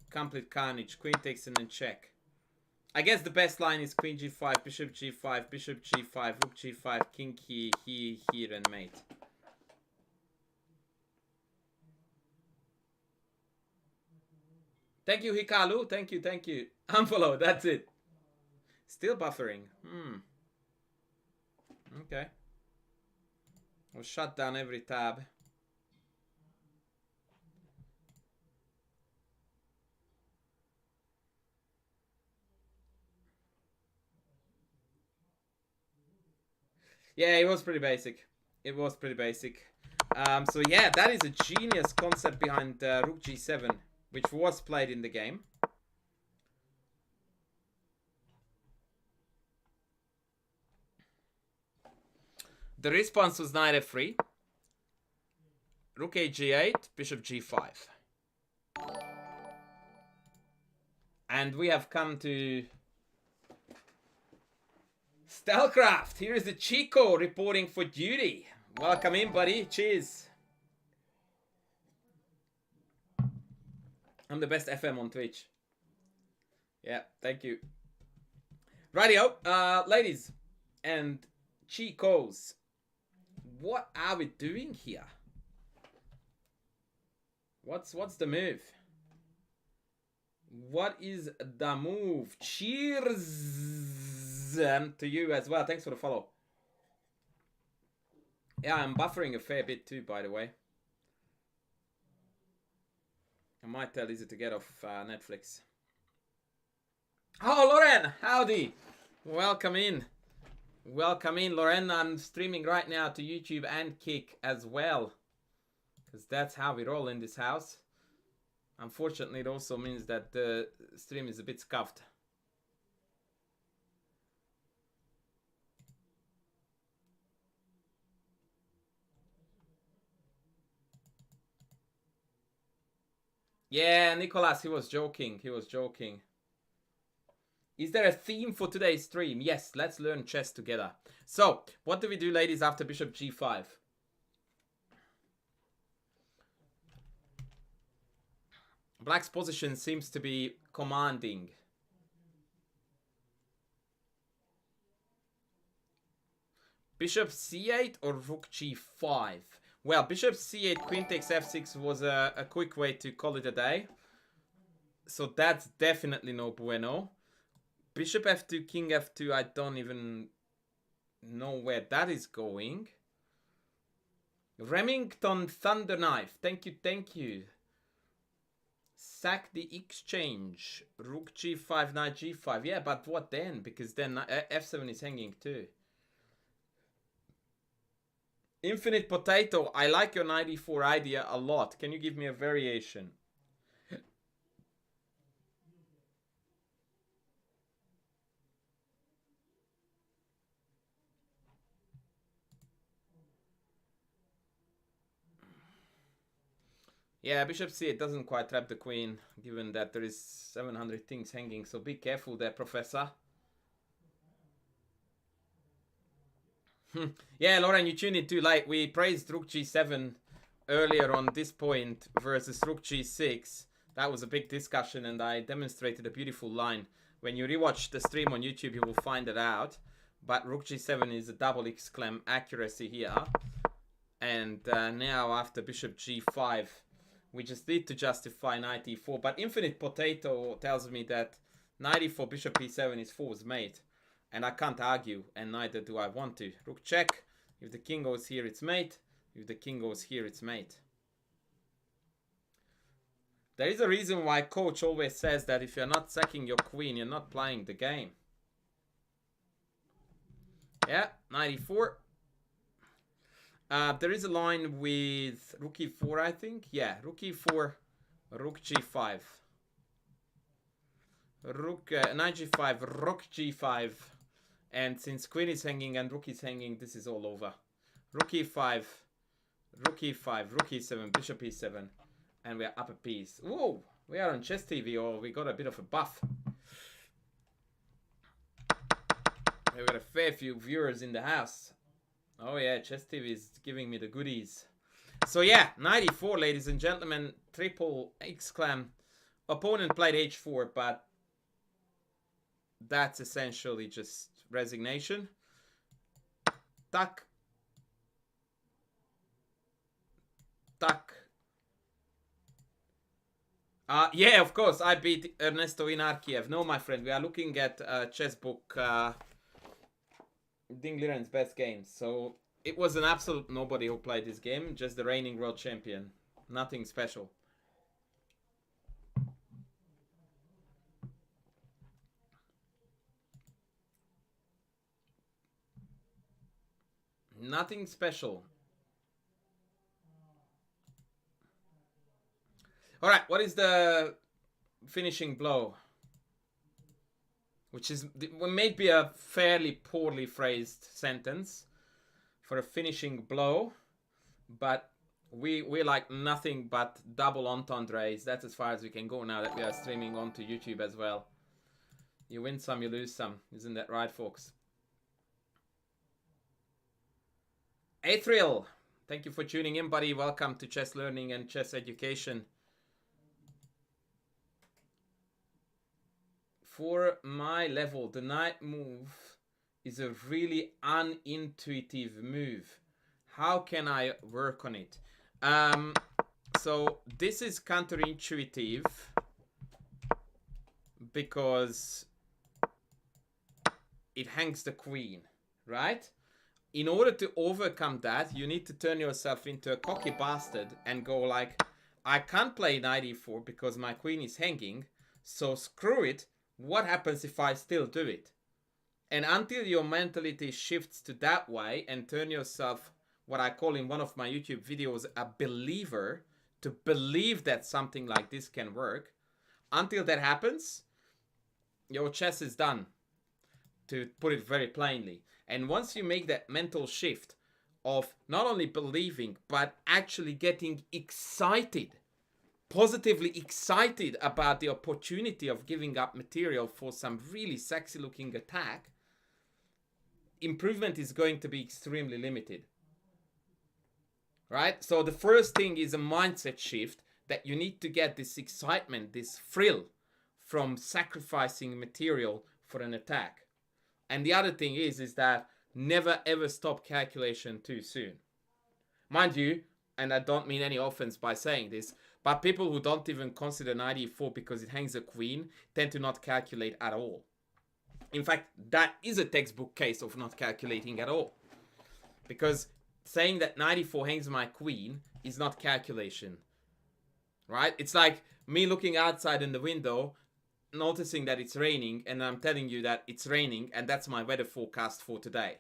Complete carnage. Queen takes and then check. I guess the best line is queen g5, bishop g5, bishop g5, rook g5, king here, and mate. Thank you, Hikalu. Thank you, thank you. Unfollow, that's it. Still buffering. Okay. We'll shut down every tab. Yeah, it was pretty basic. It was pretty basic. So yeah, that is a genius concept behind rook g7, which was played in the game. The response was knight f3, rook a g8, bishop g5. And we have come to Stelcraft. Here is the Chico reporting for duty. Welcome in, buddy. Cheers. I'm the best FM on Twitch. Yeah, thank you. Rightio, ladies and Chicos, what are we doing here? What's the move? What is the move? Cheers to you as well. Thanks for the follow. Yeah, I'm buffering a fair bit too, by the way. I might tell Lizzie to get off Netflix. Oh, Loren, howdy. Welcome in. Welcome in, Loren. I'm streaming right now to YouTube and Kick as well, because that's how we roll in this house. Unfortunately, it also means that the stream is a bit scuffed. Yeah, Nicholas, he was joking. He was joking. Is there a theme for today's stream? Yes, let's learn chess together. So, what do we do, ladies, after bishop g5? Black's position seems to be commanding. Bishop c8 or rook g5? Well, bishop c8, queen takes f6 was a quick way to call it a day. So that's definitely no bueno. Bishop f2, king f2, I don't even know where that is going. Remington Thunderknife, thank you, thank you. Sack the exchange. Rook g5, knight g5. Yeah, but what then? Because then f7 is hanging too. Infinite Potato, I like your 94 idea a lot. Can you give me a variation? Yeah, bishop c8 doesn't quite trap the queen, given that there is 700 things hanging. So be careful there, professor. Yeah, Lauren, you tuned in too late. We praised rook g7 earlier on this point versus rook g6. That was a big discussion, and I demonstrated a beautiful line. When you rewatch the stream on YouTube, you will find it out. But rook g7 is a double exclam accuracy here. And now after bishop g5, we just need to justify knight e4. But Infinite Potato tells me that knight e4, bishop e7 is four's mate. And I can't argue, and neither do I want to. Rook check. If the king goes here, it's mate. If the king goes here, it's mate. There is a reason why coach always says that if you're not sacking your queen, you're not playing the game. Yeah, 94. There is a line with rook e4, I think. Yeah, rook e4, rook g5. Rook, knight g5, rook g5. And since queen is hanging and rook is hanging, this is all over. Rook e5, rook e5, rook e7, bishop e7. And we're up a piece. Whoa, we are on Chess TV, or we got a bit of a buff. We've got a fair few viewers in the house. Oh yeah, Chess TV is giving me the goodies. So yeah, 94, ladies and gentlemen. Triple exclam. Opponent played h4, but that's essentially just resignation. Tuck. Tuck. Yeah, of course, I beat Ernesto in Arkiev. No, my friend, we are looking at chess book Ding Liren's best games. So it was an absolute nobody who played this game, just the reigning world champion. Nothing special. Nothing special. All right, what is the finishing blow? Which is may be a fairly poorly phrased sentence for a finishing blow, but we like nothing but double entendres. That's as far as we can go now that we are streaming onto YouTube as well. You win some, you lose some. Isn't that right, folks? Athrill, thank you for tuning in, buddy. Welcome to Chess Learning and Chess Education. For my level, the knight move is a really unintuitive move. How can I work on it? So this is counterintuitive because it hangs the queen, right? In order to overcome that, you need to turn yourself into a cocky bastard and go like, I can't play knight e4 because my queen is hanging, so screw it. What happens if I still do it? And until your mentality shifts to that way and turn yourself, what I call in one of my YouTube videos, a believer, to believe that something like this can work, until that happens, your chess is done, to put it very plainly. And once you make that mental shift of not only believing, but actually getting excited positively excited about the opportunity of giving up material for some really sexy looking attack, improvement is going to be extremely limited. Right? So the first thing is a mindset shift, that you need to get this excitement, this thrill from sacrificing material for an attack. And the other thing is that never ever stop calculation too soon. Mind you, and I don't mean any offense by saying this, but people who don't even consider knight e4 because it hangs a queen tend to not calculate at all. In fact, that is a textbook case of not calculating at all. Because saying that knight e4 hangs my queen is not calculation. Right? It's like me looking outside in the window, noticing that it's raining, and I'm telling you that it's raining, and that's my weather forecast for today.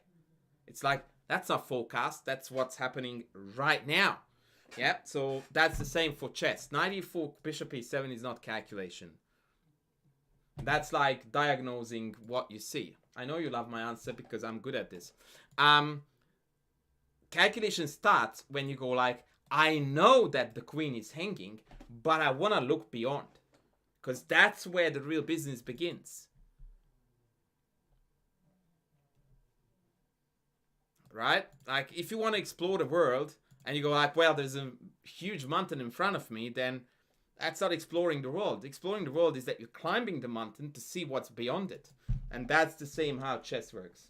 It's like, that's not forecast, that's what's happening right now. Yeah, so that's the same for chess. Knight e4, bishop e7 is not calculation. That's like diagnosing what you see. I know you love my answer because I'm good at this. Calculation starts when you go like, I know that the queen is hanging, but I want to look beyond. Because that's where the real business begins. Right? Like, if you want to explore the world, and you go like, well, there's a huge mountain in front of me, then that's not exploring the world. Exploring the world is that you're climbing the mountain to see what's beyond it. And that's the same how chess works.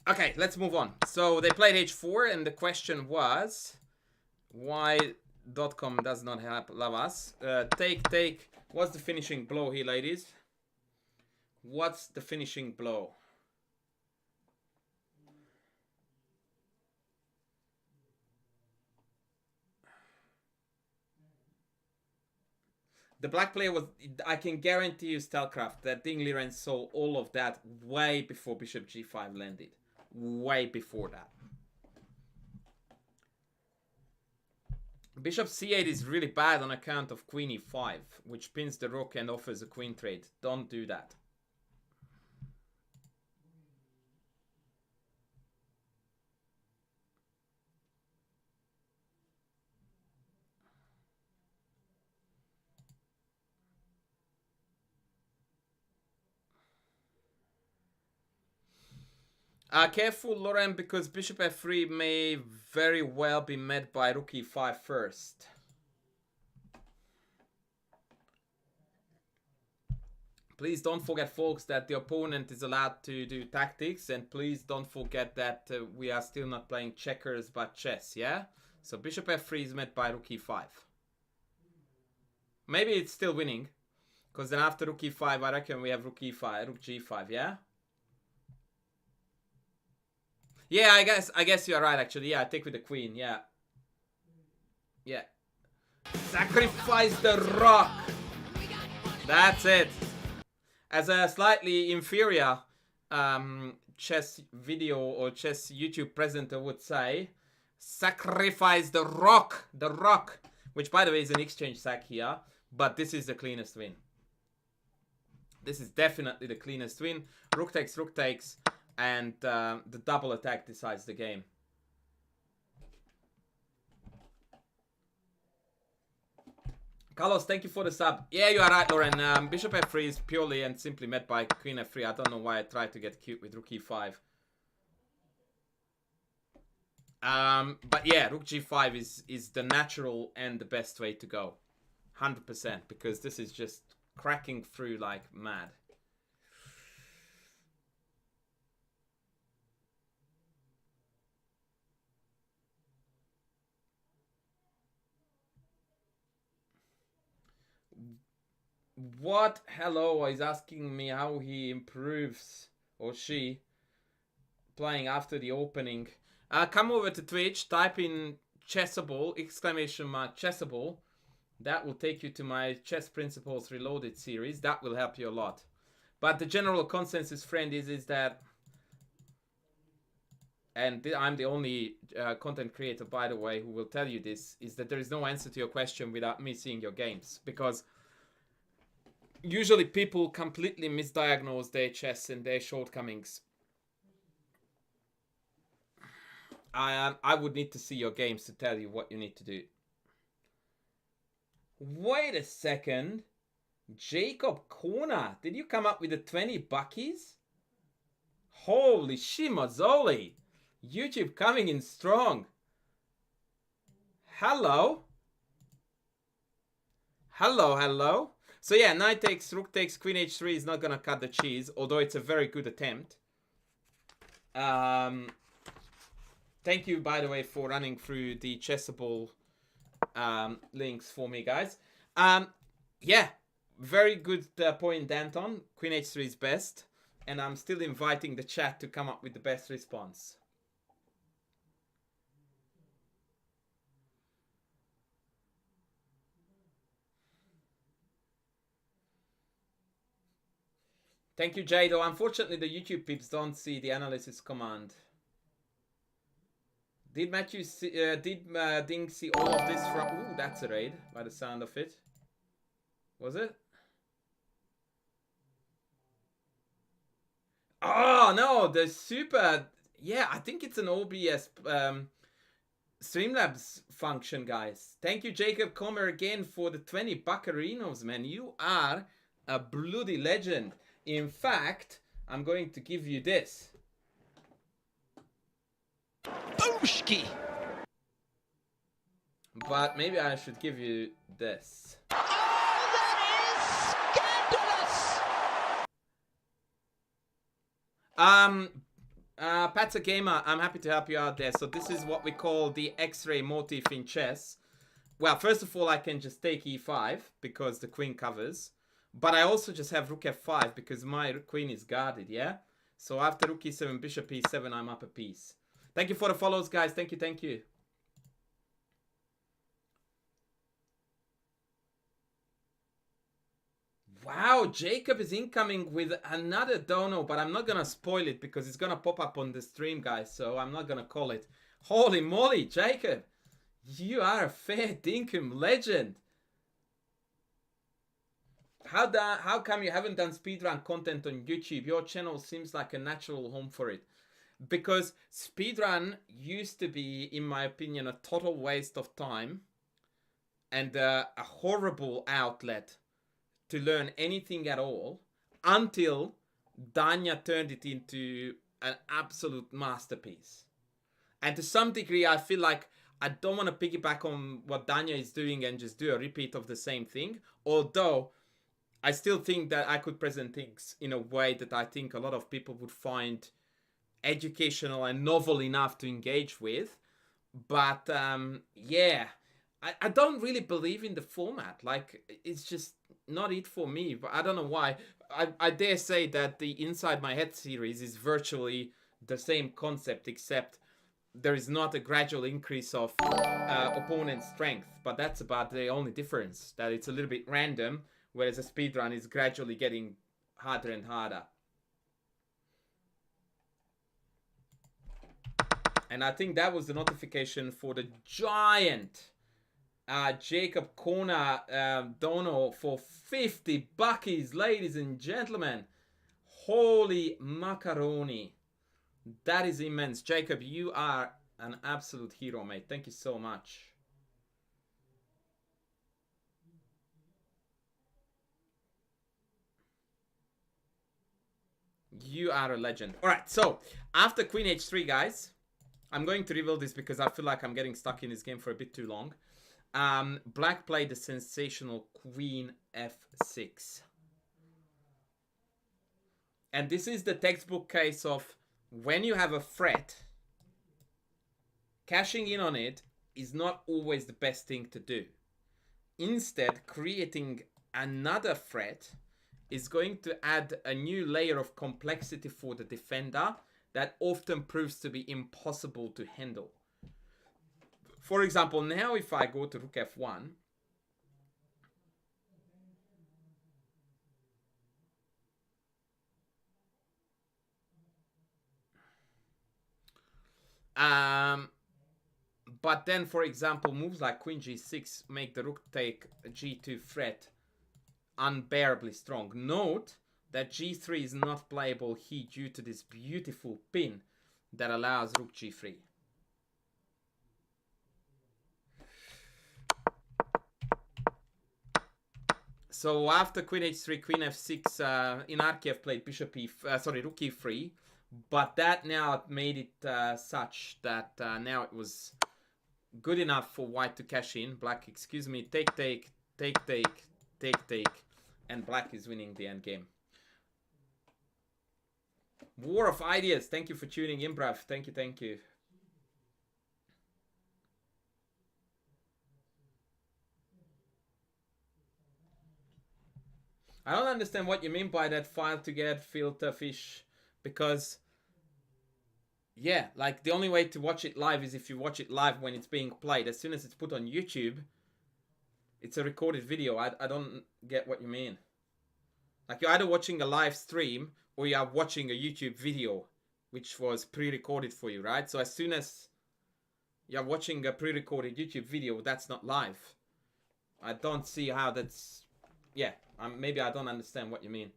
Okay, let's move on. So they played h4, and the question was, why.com does not love us? Take. What's the finishing blow here, ladies? What's the finishing blow? The black player was, I can guarantee you, Stelcraft, that Ding Liren saw all of that way before bishop g5 landed. Way before that. Bishop c8 is really bad on account of queen e5, which pins the rook and offers a queen trade. Don't do that. Careful, Lauren, because bishop f3 may very well be met by rook e5 first. Please don't forget, folks, that the opponent is allowed to do tactics, and please don't forget that we are still not playing checkers but chess, yeah? So bishop f3 is met by rook e5. Maybe it's still winning, because then after rook e5, I reckon we have rook e5, rook g5, yeah? Yeah, I guess you're right, actually. Yeah, I take with the queen, yeah. Yeah. Sacrifice the rock! That's it. As a slightly inferior chess video or chess YouTube presenter would say, sacrifice the rock! The rock! Which, by the way, is an exchange sack here. But this is the cleanest win. This is definitely the cleanest win. Rook takes. And the double attack decides the game. Carlos, thank you for the sub. Yeah, you are right, Lauren. Bishop f3 is purely and simply met by queen f3. I don't know why I tried to get cute with rook e5. But yeah, rook g5 is the natural and the best way to go. 100%, because this is just cracking through like mad. What? Hello is asking me how he improves, or she, playing after the opening. Come over to Twitch, type in Chessable, exclamation mark Chessable. That will take you to my Chess Principles Reloaded series. That will help you a lot. But the general consensus, friend, is that, and I'm the only content creator, by the way, who will tell you this, is that there is no answer to your question without me seeing your games. Because usually people completely misdiagnose their chess and their shortcomings. I would need to see your games to tell you what you need to do. Wait a second. Jacob Corner, did you come up with the 20 buckies? Holy shimazoli. YouTube coming in strong. Hello. Hello. So yeah, knight takes, rook takes, queen h3 is not gonna cut the cheese, although it's a very good attempt. Thank you, by the way, for running through the Chessable links for me, guys. Yeah, very good point, Danton. Queen h3 is best, and I'm still inviting the chat to come up with the best response. Thank you, Jado. Unfortunately, the YouTube peeps don't see the analysis command. Did Matthew see, did Ding see all of this from... Ooh, that's a raid, by the sound of it. Was it? Oh, no, the super... Yeah, I think it's an OBS Streamlabs function, guys. Thank you, Jacob Comer, again for the 20 buccarinos, man. You are a bloody legend. In fact, I'm going to give you this. Boomski! But maybe I should give you this. Oh, that is scandalous! Patsa Gamer, I'm happy to help you out there. So this is what we call the X-ray motif in chess. Well, first of all, I can just take e5 because the queen covers. But I also just have rook f5 because my queen is guarded, yeah? So after rook e7, bishop e7, I'm up a piece. Thank you for the follows, guys. Thank you. Wow, Jacob is incoming with another dono, but I'm not going to spoil it because it's going to pop up on the stream, guys. So I'm not going to call it. Holy moly, Jacob. You are a fair dinkum legend. How come you haven't done speedrun content on YouTube? Your channel seems like a natural home for it. Because speedrun used to be, in my opinion, a total waste of time. And a horrible outlet to learn anything at all. Until Danya turned it into an absolute masterpiece. And to some degree, I feel like I don't want to piggyback on what Danya is doing and just do a repeat of the same thing. Although I still think that I could present things in a way that I think a lot of people would find educational and novel enough to engage with. But yeah, I don't really believe in the format. Like, it's just not it for me. But I don't know why. I dare say that the Inside My Head series is virtually the same concept, except there is not a gradual increase of opponent's strength. But that's about the only difference, that it's a little bit random, whereas a speedrun is gradually getting harder and harder. And I think that was the notification for the giant Jacob Corner dono for 50 buckies, ladies and gentlemen. Holy macaroni. That is immense. Jacob, you are an absolute hero, mate. Thank you so much. You are a legend. Alright, so after Queen H3, guys, I'm going to reveal this because I feel like I'm getting stuck in this game for a bit too long. Black played the sensational Queen F6. And this is the textbook case of when you have a threat, cashing in on it is not always the best thing to do. Instead, creating another threat is going to add a new layer of complexity for the defender that often proves to be impossible to handle. For example, now if I go to rook f1, but then, for example, moves like queen g6 make the rook take g2 threat unbearably strong. Note that g3 is not playable here due to this beautiful pin that allows rook g3. So after queen h3, queen f6, Inarkiev played bishop rook e3, but that now made it such that now it was good enough for white to cash in. Black, excuse me, take, take, take, take, take, take, and black is winning the endgame. War of Ideas, thank you for tuning in, bruv. Thank you, thank you. I don't understand what you mean by that file to get filter fish, because yeah, like the only way to watch it live is if you watch it live when it's being played. As soon as it's put on YouTube, it's a recorded video. I don't get what you mean. Like you're either watching a live stream or you are watching a YouTube video, which was pre-recorded for you, right? So as soon as you're watching a pre-recorded YouTube video, that's not live. I don't see how that's... Yeah, maybe I don't understand what you mean.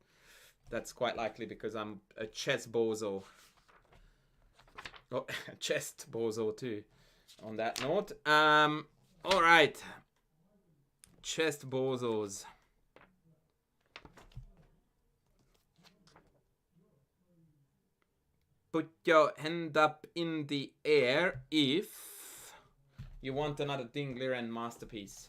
That's quite likely because I'm a chess bozo. Oh, chest bozo too. On that note, all right, chest bozos. Put your hand up in the air if you want another Ding Liren masterpiece.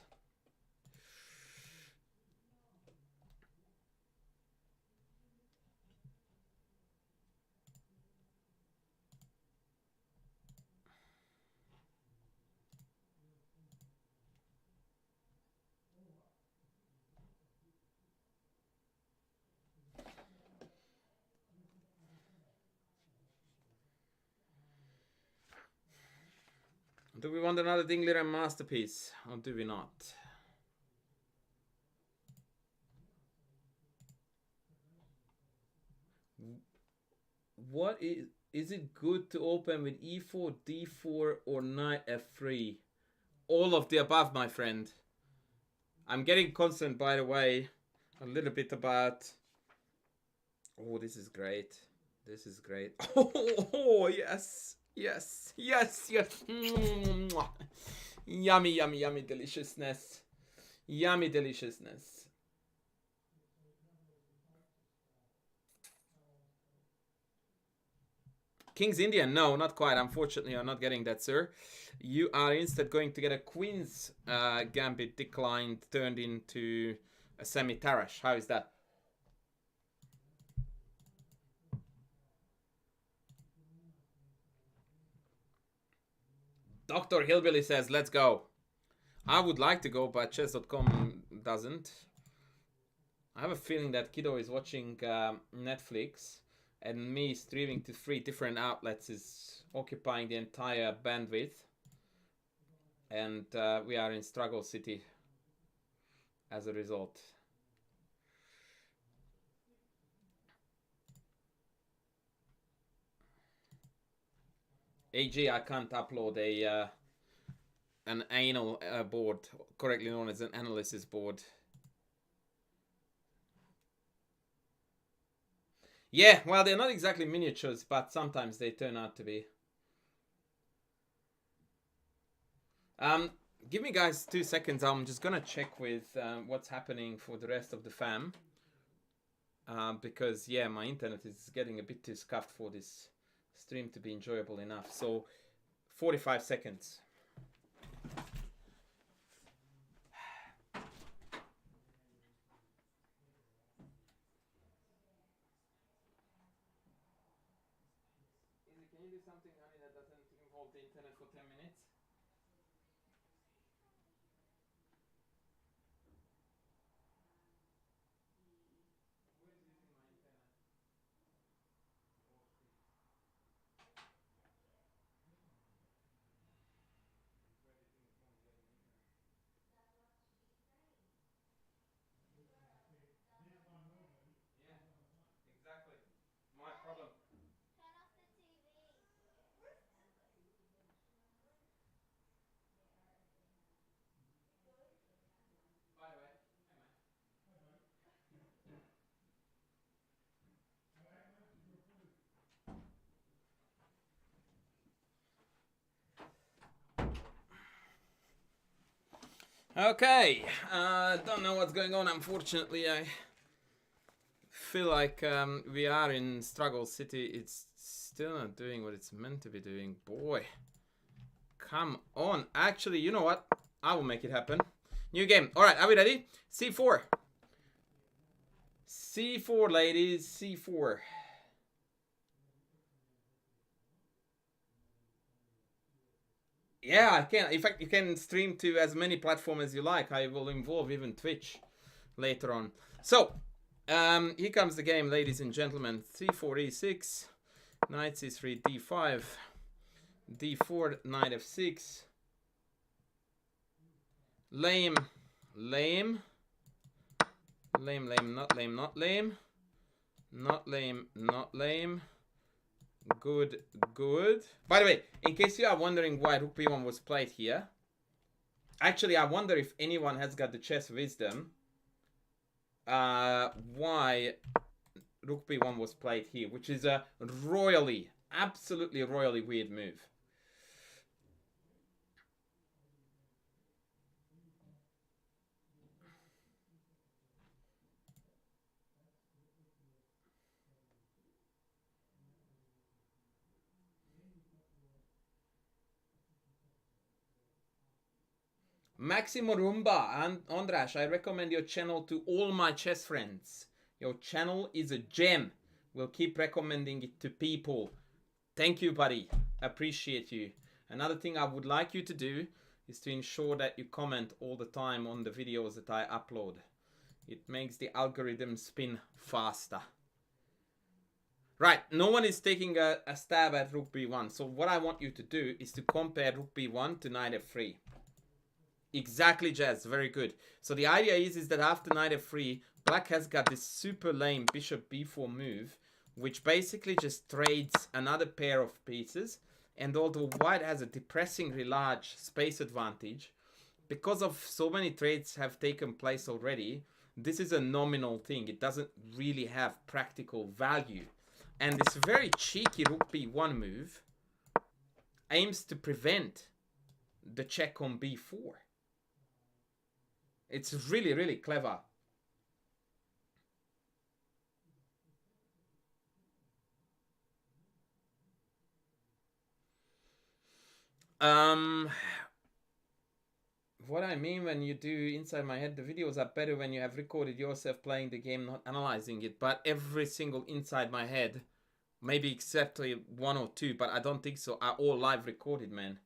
Do we want another Ding Liren masterpiece or do we not? What is it good to open with e4, d4 or knight f3? All of the above, my friend. I'm getting concerned, by the way, a little bit about... Oh, this is great. This is great. Oh, yes. Yes, yes, yes. Yummy, yummy, yummy deliciousness. Yummy deliciousness. King's Indian? No, not quite. Unfortunately, I'm not getting that, sir. You are instead going to get a Queen's Gambit declined, turned into a semi-Tarash. How is that? Dr. Hillbilly says, let's go. I would like to go, but chess.com doesn't. I have a feeling that Kiddo is watching Netflix, and me streaming to 3 different outlets is occupying the entire bandwidth. And we are in struggle city as a result. AG, I can't upload an anal board, correctly known as an analysis board. Yeah, well, they're not exactly miniatures, but sometimes they turn out to be. Give me, guys, 2 seconds. I'm just gonna check with what's happening for the rest of the fam. Because, yeah, my internet is getting a bit too scuffed for this stream to be enjoyable enough. So 45 seconds. Can you do something, honey, that doesn't involve the internet for 10 minutes? Exactly. My problem. Okay, don't know what's going on. Unfortunately, I feel like we are in struggle city. It's still not doing what it's meant to be doing. Boy, come on. Actually, you know what? I will make it happen. New game. All right, are we ready? C4. C4, ladies. C4. Yeah, I can. In fact, you can stream to as many platforms as you like. I will involve even Twitch later on. So, here comes the game, ladies and gentlemen. C4, E6, knight C3, D5, D4, knight F6. Lame, lame, lame, lame, not lame, not lame, not lame, not lame. Good, good. By the way, in case you are wondering why Rook B1 was played here, actually, I wonder if anyone has got the chess wisdom why Rook B1 was played here, which is a royally, absolutely royally weird move. Maximo Rumba and Andras, I recommend your channel to all my chess friends. Your channel is a gem. We'll keep recommending it to people. Thank you, buddy. Appreciate you. Another thing I would like you to do is to ensure that you comment all the time on the videos that I upload. It makes the algorithm spin faster. Right, no one is taking a stab at Rook B1. So what I want you to do is to compare Rook B1 to Knight F3. Exactly, Jazz. Very good. So the idea is that after Knight F3, Black has got this super lame Bishop B4 move, which basically just trades another pair of pieces. And although White has a depressingly large space advantage, because of so many trades have taken place already, this is a nominal thing. It doesn't really have practical value. And this very cheeky Rook B1 move aims to prevent the check on B4. It's really, really clever. What I mean when you do inside my head, the videos are better when you have recorded yourself playing the game, not analyzing it. But every single inside my head, maybe except one or two, but I don't think so, are all live recorded, man.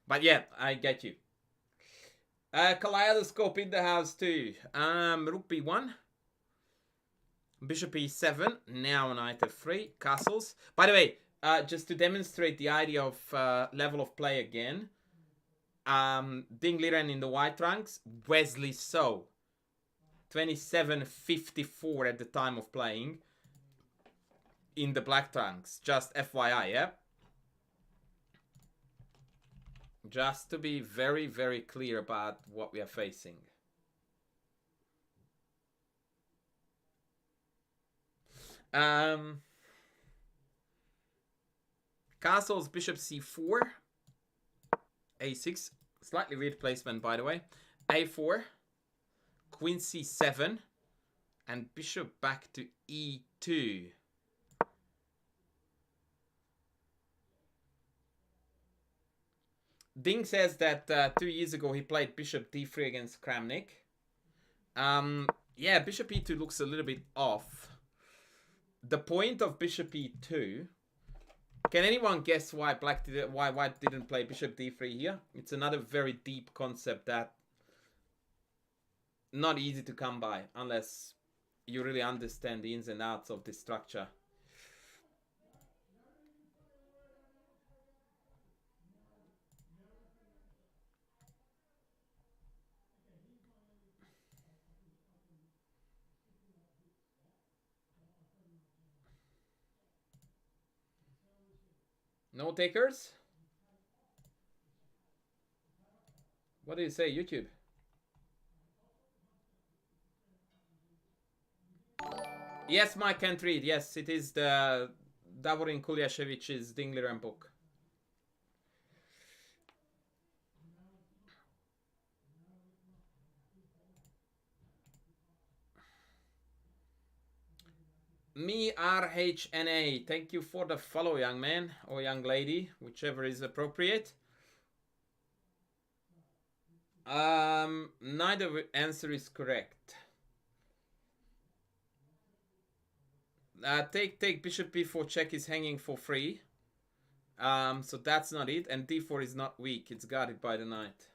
But yeah, I get you. Kaleidoscope in the house too. Rook B1. Bishop E7. Now knight F3. Castles. By the way, just to demonstrate the idea of level of play again. Ding Liren in the white ranks. Wesley So. 27.54 at the time of playing. In the black ranks. Just FYI, yeah? Just to be very, very clear about what we are facing. Castles, bishop c4. a6. Slightly weird placement, by the way. a4. Queen c7. And bishop back to e2. Ding says that 2 years ago he played bishop d3 against Kramnik. Yeah, bishop e2 looks a little bit off. The point of bishop e2... Can anyone guess why White didn't play bishop d3 here? It's another very deep concept that... not easy to come by unless you really understand the ins and outs of this structure. No takers? What do you say, YouTube? Yes, Mike can't read. Yes, it is the Davorin Kuliashevich's Ding Liren book. Me RHNA, thank you for the follow, young man or young lady, whichever is appropriate. Neither answer is correct. Take bishop b4 check is hanging for free. So that's not it, and d4 is not weak. It's guarded by the knight.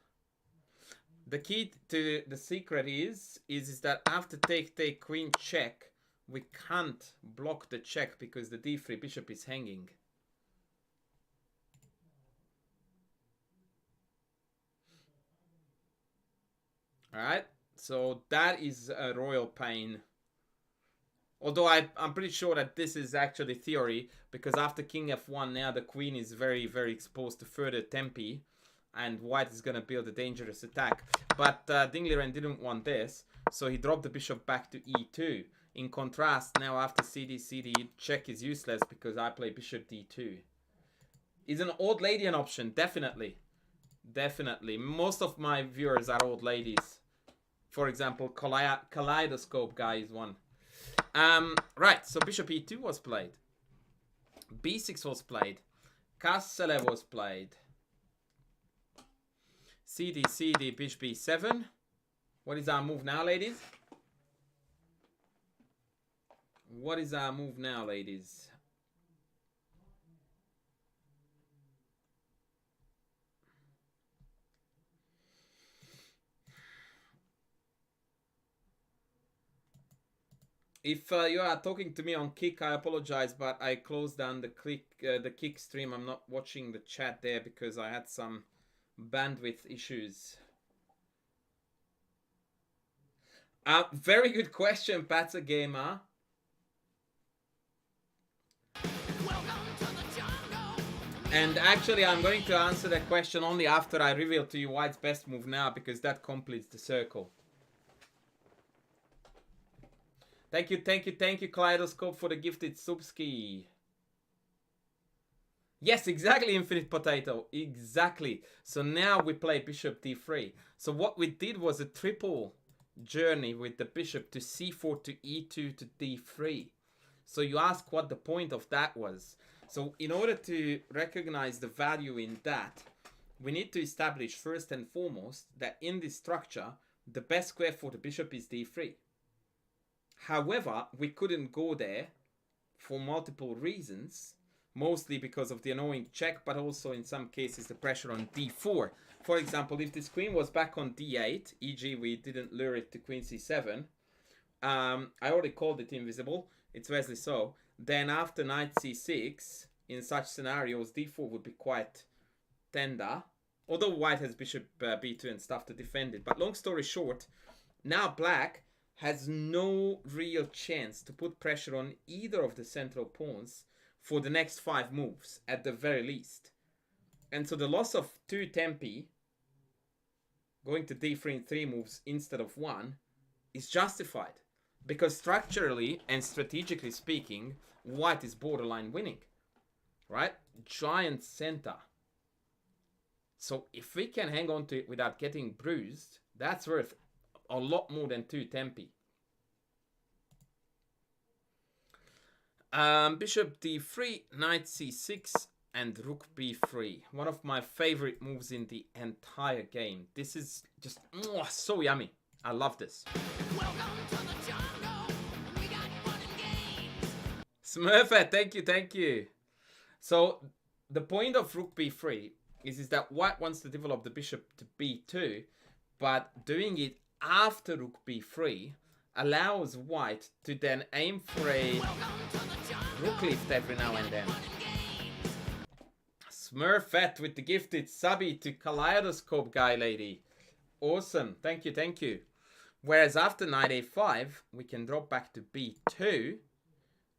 The key to the secret is that after take queen check, we can't block the check because the d3 bishop is hanging. Alright, so that is a royal pain. Although I'm pretty sure that this is actually theory, because after king f1 now the queen is very, very exposed to further tempi, and white is going to build a dangerous attack. But Ding Liren didn't want this, so he dropped the bishop back to e2. In contrast, now after CD, check is useless because I play bishop d2. Is an old lady an option? Definitely. Definitely. Most of my viewers are old ladies. For example, Kaleidoscope guy is one. Right, so bishop e2 was played. b6 was played. Castle was played. CD, bishop b7. What is our move now, ladies? What is our move now, ladies? If you are talking to me on Kick, I apologize, but I closed down the Kick stream. I'm not watching the chat there because I had some bandwidth issues. Very good question, Pat's a gamer. And actually, I'm going to answer that question only after I reveal to you White's best move now, because that completes the circle. Thank you, Kaleidoscope, for the gifted subski. Yes, exactly, Infinite Potato. Exactly. So now we play bishop d3. So what we did was a triple journey with the bishop to c4 to e2 to d3. So you ask what the point of that was. So in order to recognize the value in that, we need to establish first and foremost that in this structure, the best square for the bishop is d3. However, we couldn't go there for multiple reasons, mostly because of the annoying check, but also in some cases the pressure on d4. For example, if this queen was back on d8, e.g. we didn't lure it to queen c7, I already called it invisible, it's Wesley so, then after knight c6, in such scenarios, d4 would be quite tender, although white has bishop b2 and stuff to defend it. But long story short, now black has no real chance to put pressure on either of the central pawns for the next 5 moves, at the very least. And so the loss of 2 tempi, going to d3 in 3 moves instead of 1, is justified. Because structurally and strategically speaking, white is borderline winning. Right? Giant center. So if we can hang on to it without getting bruised, that's worth a lot more than 2 tempi. Bishop d3, knight c6, and rook b3. One of my favorite moves in the entire game. This is just so yummy. I love this. Welcome to the jungle. We got fun and games. Smurfette, thank you. So the point of rook b3 is that white wants to develop the bishop to b2, but doing it after rook b3 allows white to then aim for a rook lift every now and then. Smurfette with the gifted subby to Kaleidoscope guy lady. Awesome, thank you. Whereas after knight a5, we can drop back to b2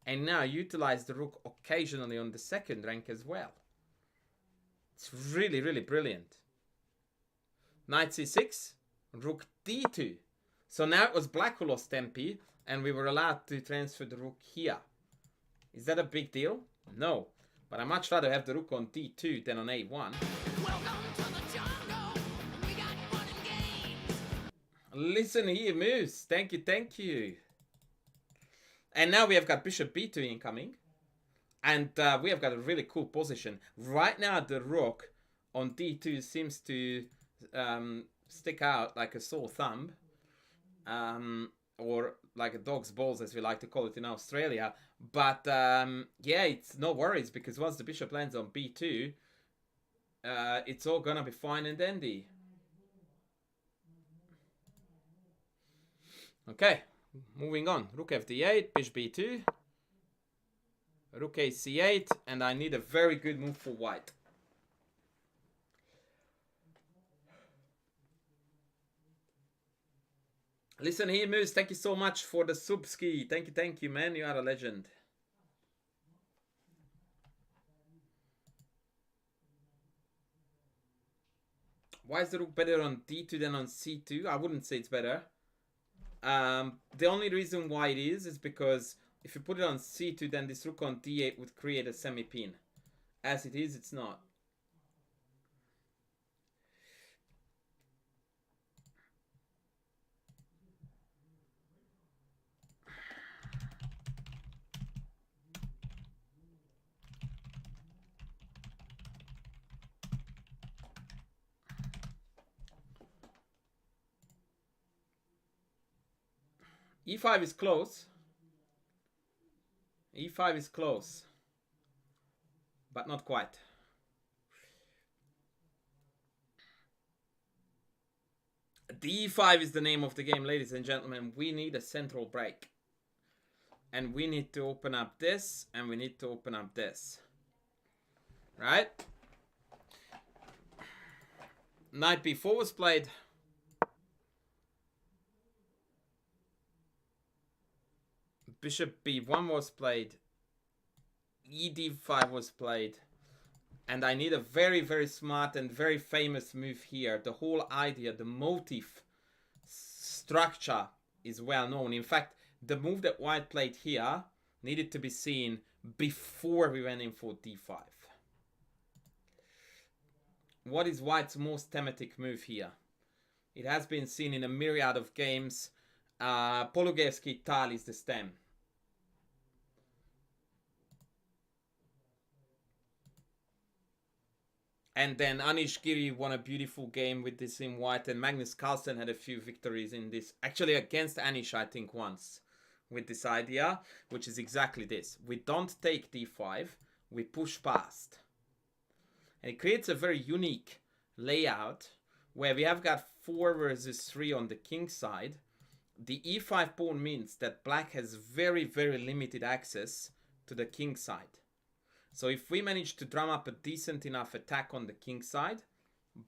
and now utilize the rook occasionally on the second rank as well. It's really, really brilliant. Knight c6, rook d2. So now it was black who lost tempi, and we were allowed to transfer the rook here. Is that a big deal? No. But I'd much rather have the rook on d2 than on a1. Welcome to the jungle. We got fun and games. Listen here, Moose. Thank you. And now we have got bishop b2 incoming. And we have got a really cool position. Right now the rook on d2 seems to stick out like a sore thumb. Or like a dog's balls, as we like to call it in Australia. But yeah, it's no worries, because once the bishop lands on b2, it's all gonna be fine and dandy. Okay, moving on. Rook fd8, bishop b2, rook a c8, and I need a very good move for white. Listen here, Moose, thank you so much for the subski. Thank you, man. You are a legend. Why is the rook better on d2 than on c2? I wouldn't say it's better. The only reason why it is because if you put it on c2, then this rook on d8 would create a semi-pin. As it is, it's not. e5 is close. e5 is close. But not quite. d5 is the name of the game, ladies and gentlemen. We need a central break. And we need to open up this. And we need to open up this. Right? Knight b4 was played. Bishop b1 was played. ed5 was played. And I need a very, very smart and very famous move here. The whole idea, the motif structure is well known. In fact, the move that white played here needed to be seen before we went in for d5. What is white's most thematic move here? It has been seen in a myriad of games. Polugevsky Tal is the stem. And then Anish Giri won a beautiful game with this in white. And Magnus Carlsen had a few victories in this. Actually against Anish, I think, once. With this idea, which is exactly this. We don't take d5. We push past. And it creates a very unique layout. Where we have got 4 versus 3 on the king side. The e5 pawn means that black has very, very limited access to the king side. So if we manage to drum up a decent enough attack on the king side,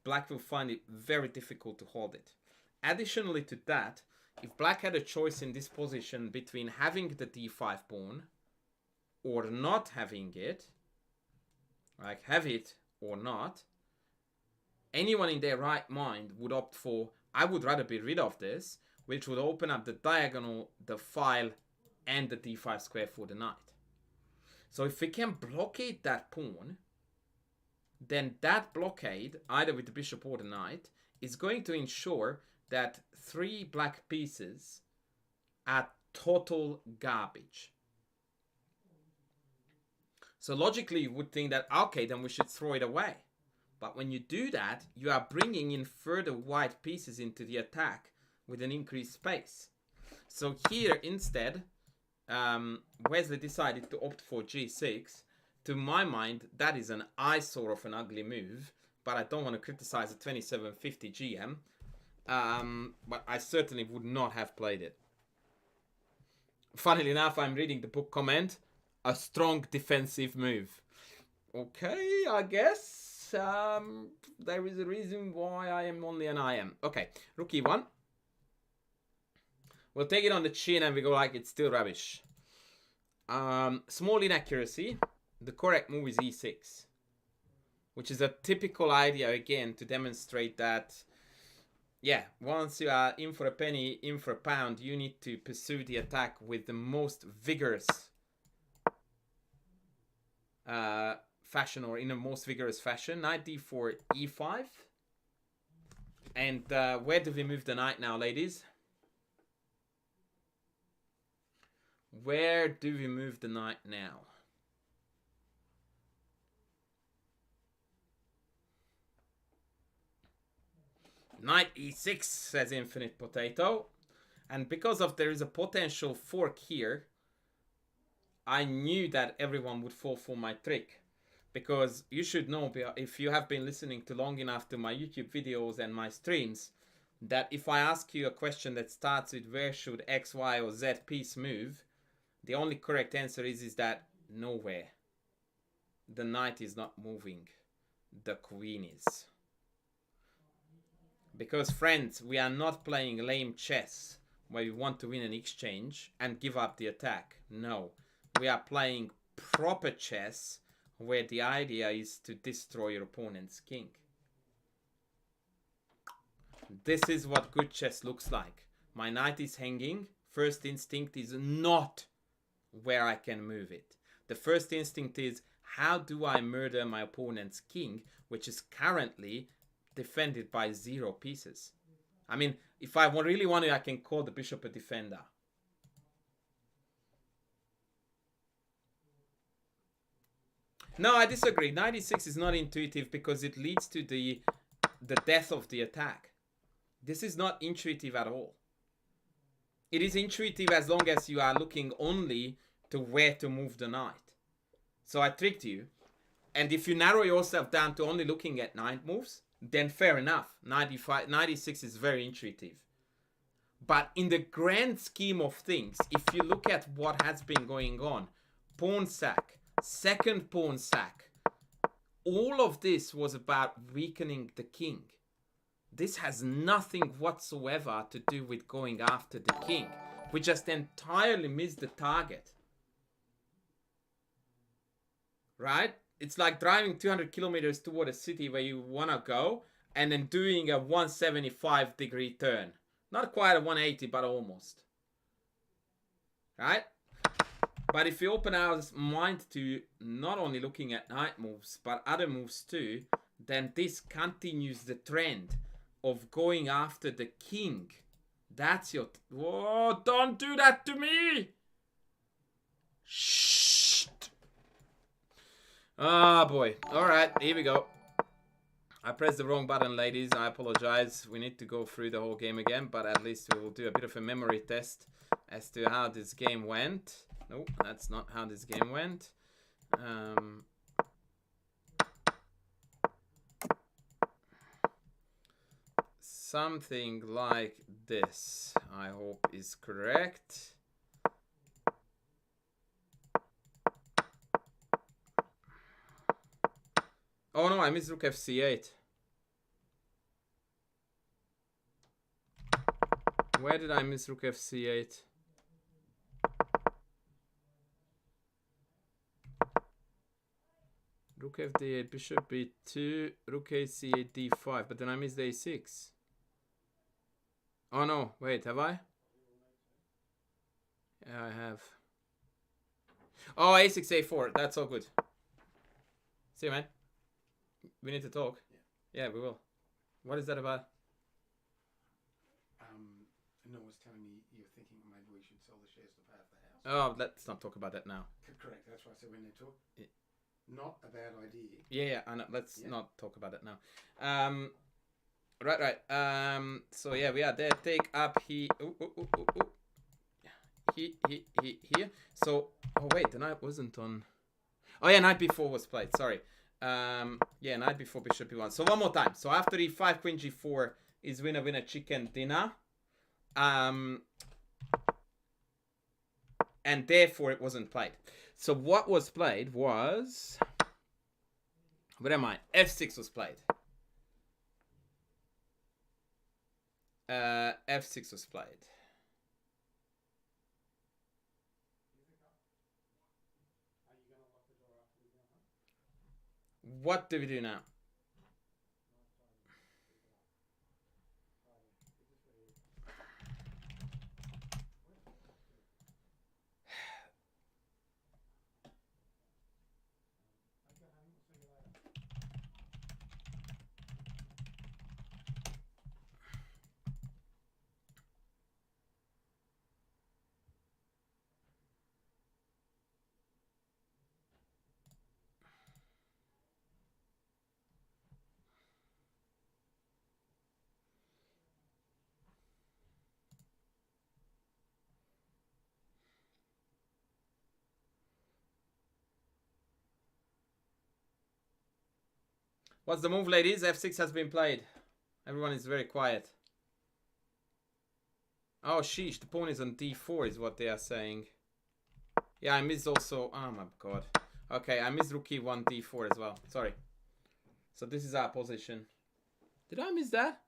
black will find it very difficult to hold it. Additionally to that, if black had a choice in this position between having the d5 pawn or not having it, like have it or not, anyone in their right mind would opt for, I would rather be rid of this, which would open up the diagonal, the file, and the d5 square for the knight. So if we can blockade that pawn, then that blockade, either with the bishop or the knight, is going to ensure that 3 black pieces are total garbage. So logically you would think that, okay, then we should throw it away. But when you do that, you are bringing in further white pieces into the attack with an increased space. So here instead, Wesley decided to opt for g6. To my mind, that is an eyesore of an ugly move, but I don't want to criticize a 2750 GM. But I certainly would not have played it. Funnily enough, I'm reading the book comment. A strong defensive move. Okay, I guess. There is a reason why I am only an IM. Okay, rook e1. We'll take it on the chin and we go like it's still rubbish. Small inaccuracy. The correct move is e6. Which is a typical idea, again, to demonstrate that, yeah, once you are in for a penny, in for a pound, you need to pursue the attack with the most vigorous fashion, or in a most vigorous fashion. Knight d4, e5. And where do we move the knight now, ladies? Where do we move the knight now? Knight e6, says Infinite Potato. And because of there is a potential fork here, I knew that everyone would fall for my trick. Because you should know, if you have been listening to long enough to my YouTube videos and my streams, that if I ask you a question that starts with where should X, Y, or Z piece move, the only correct answer is that nowhere. The knight is not moving. The queen is. Because friends, we are not playing lame chess where we want to win an exchange and give up the attack. No. We are playing proper chess where the idea is to destroy your opponent's king. This is what good chess looks like. My knight is hanging. First instinct is not where I can move it. The first instinct is, how do I murder my opponent's king, which is currently defended by 0 pieces. I mean, if I really want to, I can call the bishop a defender. No, I disagree. 96 is not intuitive because it leads to the death of the attack. This is not intuitive at all. It is intuitive as long as you are looking only to where to move the knight. So I tricked you. And if you narrow yourself down to only looking at knight moves, then fair enough. 96 is very intuitive. But in the grand scheme of things, if you look at what has been going on, pawn sack, second pawn sack, all of this was about weakening the king. This has nothing whatsoever to do with going after the king. We just entirely missed the target. Right? It's like driving 200 kilometers toward a city where you want to go and then doing a 175-degree turn. Not quite a 180, but almost. Right? But if you open our mind to not only looking at knight moves, but other moves too, then this continues the trend of going after the king. That's your... Whoa, don't do that to me! Shh! Ah, boy. Alright, here we go. I pressed the wrong button, ladies. I apologize. We need to go through the whole game again, but at least we will do a bit of a memory test as to how this game went. Nope, that's not how this game went. Something like this, I hope, is correct. Oh no, I missed rook fc8. Where did I miss rook fc8? Rook fd8, bishop b2, rook ac8, d5, but then I missed a6. Oh no, wait, have I? Yeah, I have. Oh, a6, a4, that's all good. See you, man. We need to talk. Yeah, we will. What is that about? No one's telling me you're thinking maybe we should sell the shares to pay off the house. Oh, let's not talk about that now. Correct. That's why I said when they talk. Yeah. Not a bad idea. Yeah, I know. Let's not talk about it now. Right. So yeah, we are there. Take up here. Here. So, oh wait, the knight wasn't on. Oh yeah, knight b4 was played. Sorry. Yeah, knight before bishop e1. So one more time. So after e5, queen g4 is winner chicken dinner. And therefore it wasn't played. So what was played was, where am I? f6 was played. F6 was played. What do we do now? What's the move, ladies? F6 has been played. Everyone is very quiet. Oh, sheesh. The pawn is on d4 is what they are saying. Yeah, I missed also... Oh, my God. Okay, I missed rook e1 d4 as well. Sorry. So this is our position. Did I miss that?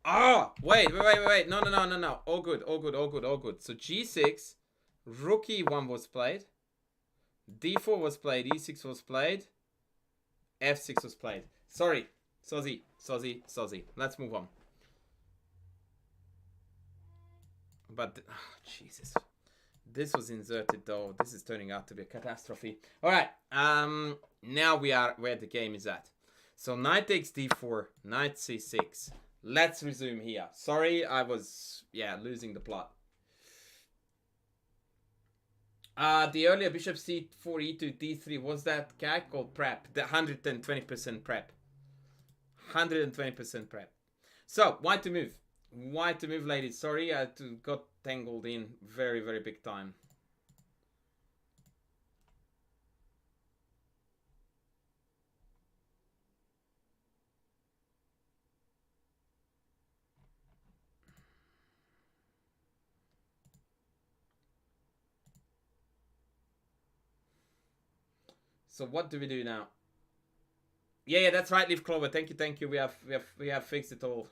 Oh, wait. No. All good. So g6, rook e1 was played. d4 was played. e6 was played. f6 was played. Sorry. Sozi. Let's move on. But, oh, Jesus. This was inserted though. This is turning out to be a catastrophe. Alright. Now we are where the game is at. So knight takes d4, knight c6. Let's resume here. Sorry, I was, losing the plot. The earlier bishop c4, e2, d3, was that CAC or prep? The 120% prep. 120% prep. So, why to move? Why to move, ladies? Sorry, I got tangled in very, very big time. So what do we do now? Yeah, that's right, Leaf Clover. Thank you. We have fixed it all.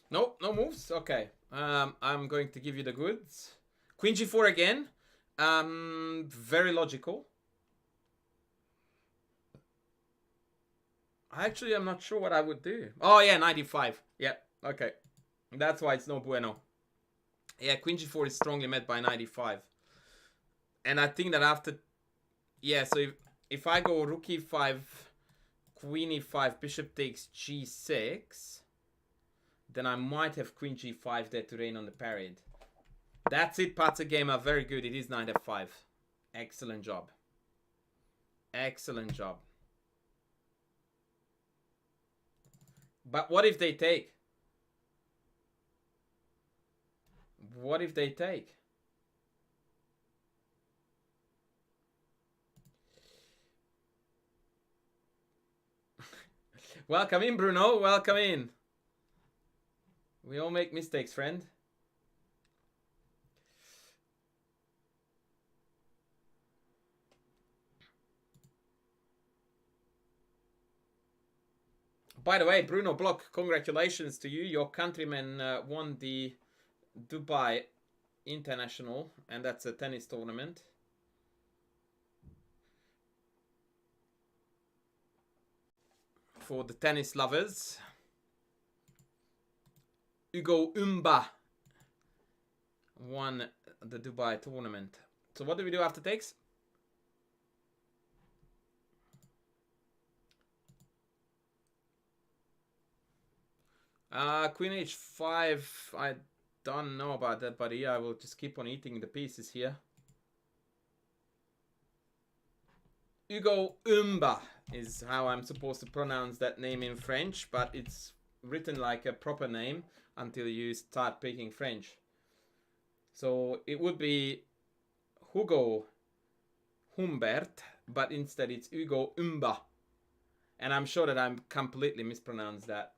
No moves. Okay. I'm going to give you the goods. Queen g4 again. Very logical. Actually, I'm not sure what I would do. Oh yeah, 95. Yeah. Okay. That's why it's no bueno. Yeah, Queen g4 is strongly met by 95. And I think that after... Yeah, so if I go rook e5, queen e5, bishop takes g6... then I might have queen g5 there to reign on the parade. That's it, Pata Gamer. Very good. It is knight f5. Excellent job. Excellent job. But what if they take? What if they take? Welcome in, Bruno. Welcome in. We all make mistakes, friend. By the way, Bruno Block, congratulations to you. Your countrymen won the Dubai International, and that's a tennis tournament. For the tennis lovers. Ugo Umba won the Dubai tournament. So what do we do after takes? Queen h5. I don't know about that, but yeah, I will just keep on eating the pieces here. Ugo Umba is how I'm supposed to pronounce that name in French, but it's written like a proper name until you start speaking French. So it would be Hugo Humbert, but instead it's Ugo Umba. And I'm sure that I'm completely mispronounced that.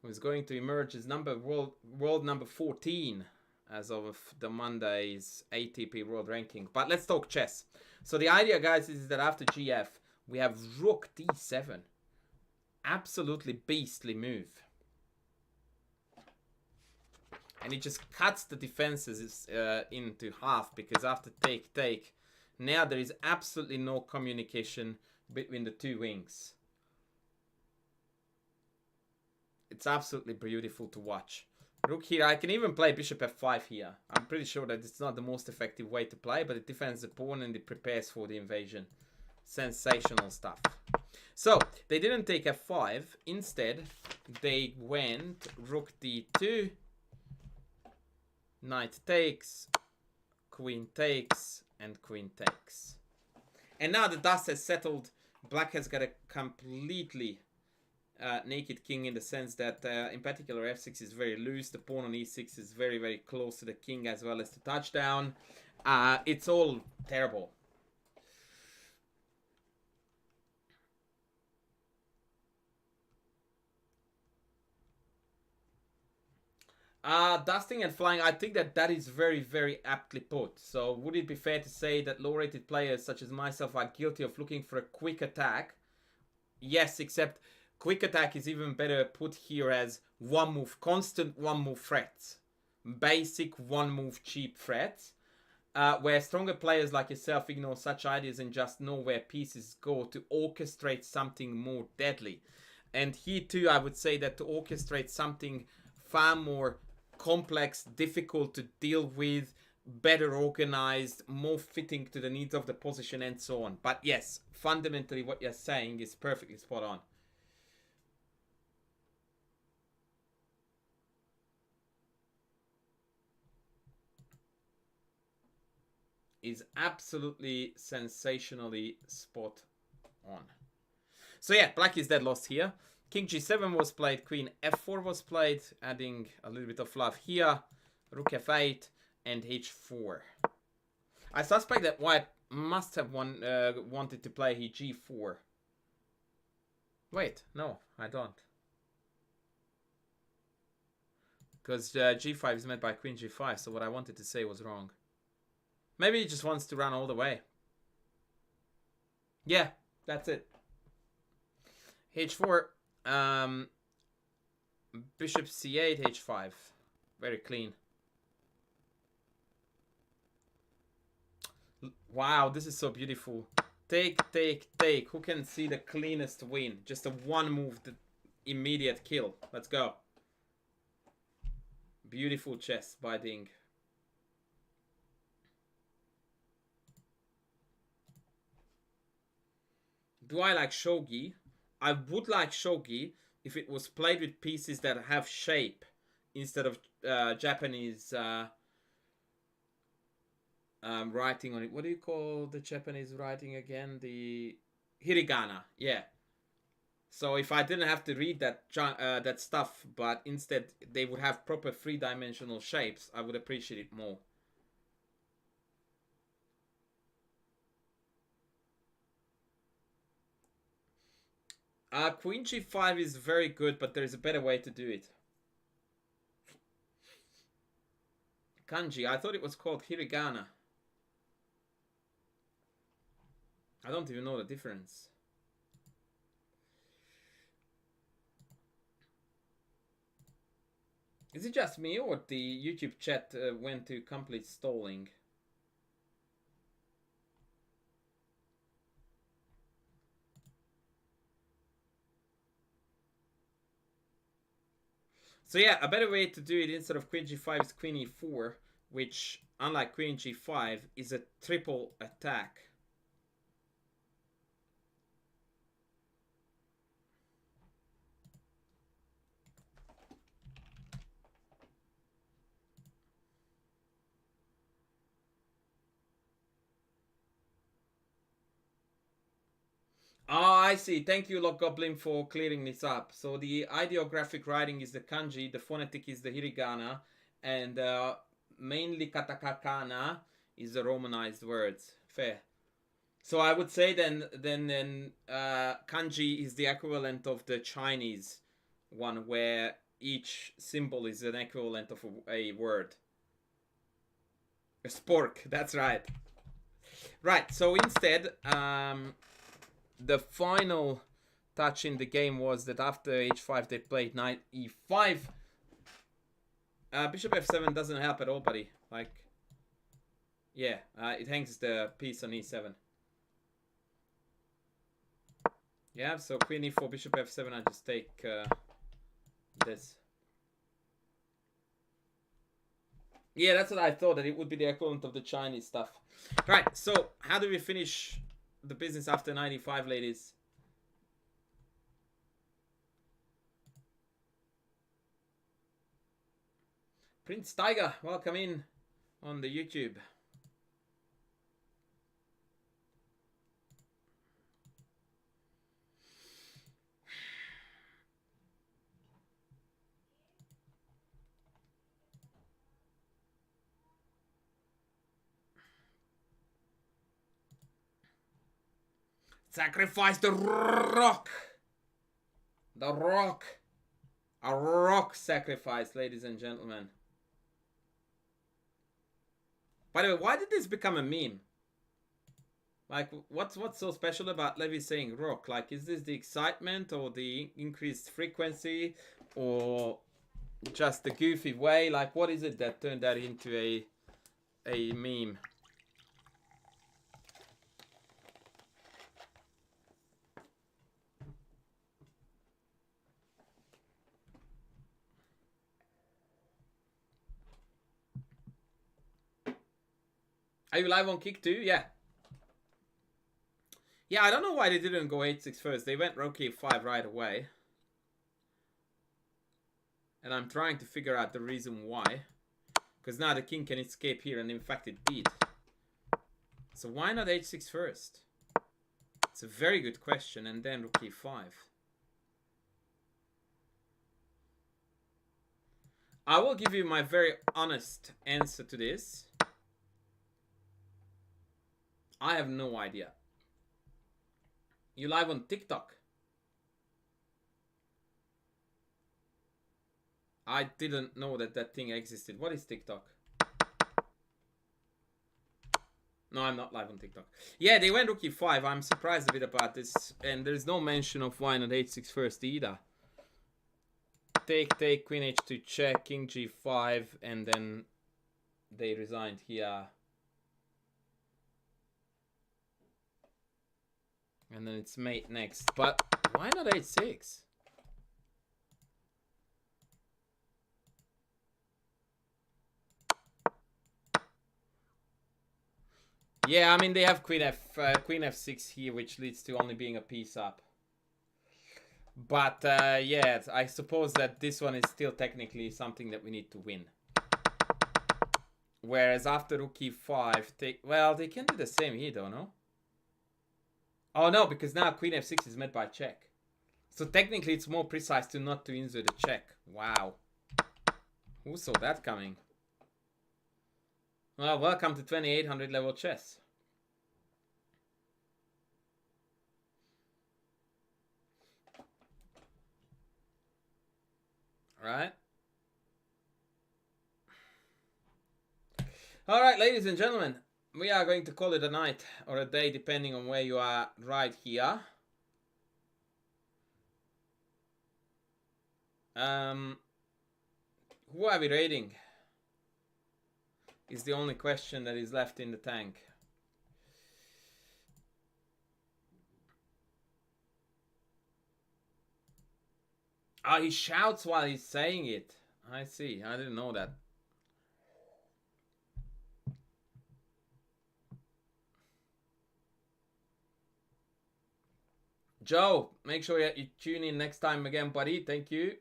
Who's going to emerge as world number 14 as of the Monday's ATP World Ranking. But let's talk chess. So the idea, guys, is that after GF, we have Rook D7. Absolutely beastly move. And it just cuts the defenses into half, because after take, now there is absolutely no communication between the two wings. It's absolutely beautiful to watch. Rook here, I can even play bishop f5 here. I'm pretty sure that it's not the most effective way to play, but it defends the pawn and it prepares for the invasion. Sensational stuff. So, they didn't take f5. Instead, they went rook d2, Knight takes, queen takes, and queen takes. And now the dust has settled. Black has got a completely naked king in the sense that, in particular, f6 is very loose. The pawn on e6 is very, very close to the king as well as the touchdown. It's all terrible. Dusting and flying, I think that is very, very aptly put. So would it be fair to say that low-rated players such as myself are guilty of looking for a quick attack? Yes, except quick attack is even better put here as one move, constant one move threats. Basic one move cheap threats. Where stronger players like yourself ignore such ideas and just know where pieces go to orchestrate something more deadly. And here too, I would say that to orchestrate something far more complex, difficult to deal with, better organized, more fitting to the needs of the position and so on. But yes, fundamentally what you're saying is perfectly spot on. Is absolutely sensationally spot on. So yeah, black is dead lost here. King g7 was played, queen f4 was played, adding a little bit of love here. Rook f8 and h4. I suspect that white must have wanted to play he g4. Wait, no, I don't. Because g5 is met by queen g5, so what I wanted to say was wrong. Maybe he just wants to run all the way. Yeah, that's it. h4. Bishop c8, h5. Very clean. Wow, this is so beautiful. Take, take, take. Who can see the cleanest win? Just a one move, the immediate kill. Let's go. Beautiful chess by Ding. Do I like shogi? I would like shogi if it was played with pieces that have shape instead of Japanese writing on it. What do you call the Japanese writing again? The hiragana. Yeah. So if I didn't have to read that stuff, but instead they would have proper three-dimensional shapes, I would appreciate it more. Queen g5 is very good, but there's a better way to do it. Kanji, I thought it was called hiragana. I don't even know the difference. Is it just me or the YouTube chat went to complete stalling? So yeah, a better way to do it instead of queen g5 is queen e4, which, unlike queen g5, is a triple attack. Oh, I see. Thank you, Lock Goblin, for clearing this up. So the ideographic writing is the kanji, the phonetic is the hiragana, and mainly katakana is the romanized words. Fair. So I would say then kanji is the equivalent of the Chinese one, where each symbol is an equivalent of a word. A spork, that's right. Right, so instead, the final touch in the game was that after h5 they played knight e5. Bishop f7 doesn't help at all, buddy. Like, yeah, it hangs the piece on e7. Yeah, so queen e4, bishop f7, I just take this. Yeah, that's what I thought, that it would be the equivalent of the Chinese stuff. Right, so how do we finish the business after 95, ladies? Prince Tiger, welcome in on the YouTube. Sacrifice the rock. The rock. A rock sacrifice, ladies and gentlemen. By the way, why did this become a meme? Like, what's so special about Levi saying rock? Like, is this the excitement or the increased frequency or just the goofy way? Like, what is it that turned that into a meme? Are you live on Kick too? Yeah. Yeah, I don't know why they didn't go 8-6 first. They went rook e5 right away. And I'm trying to figure out the reason why. Because now the king can escape here, and in fact it did. So why not h6 first? It's a very good question, and then rook e5. I will give you my very honest answer to this. I have no idea. You live on TikTok? I didn't know that that thing existed. What is TikTok? No, I'm not live on TikTok. Yeah, they went rook e5. I'm surprised a bit about this. And there's no mention of why not h6 first either. Take, take, queen h2 check, king g5, and then they resigned here. And then it's mate next. But why not h6? Yeah, I mean, they have queen f6 here, which leads to only being a piece up. But yeah, I suppose that this one is still technically something that we need to win. Whereas after rook e5, well, they can do the same here, though, no? Oh no, because now queen f6 is met by check. So technically it's more precise to not to insert a check. Wow. Who saw that coming? Well, welcome to 2800 level chess. Alright. Alright, ladies and gentlemen. We are going to call it a night or a day, depending on where you are right here. Who are we raiding? Is the only question that is left in the tank. Ah, he shouts while he's saying it. I see. I didn't know that. Joe, make sure you tune in next time again, buddy. Thank you.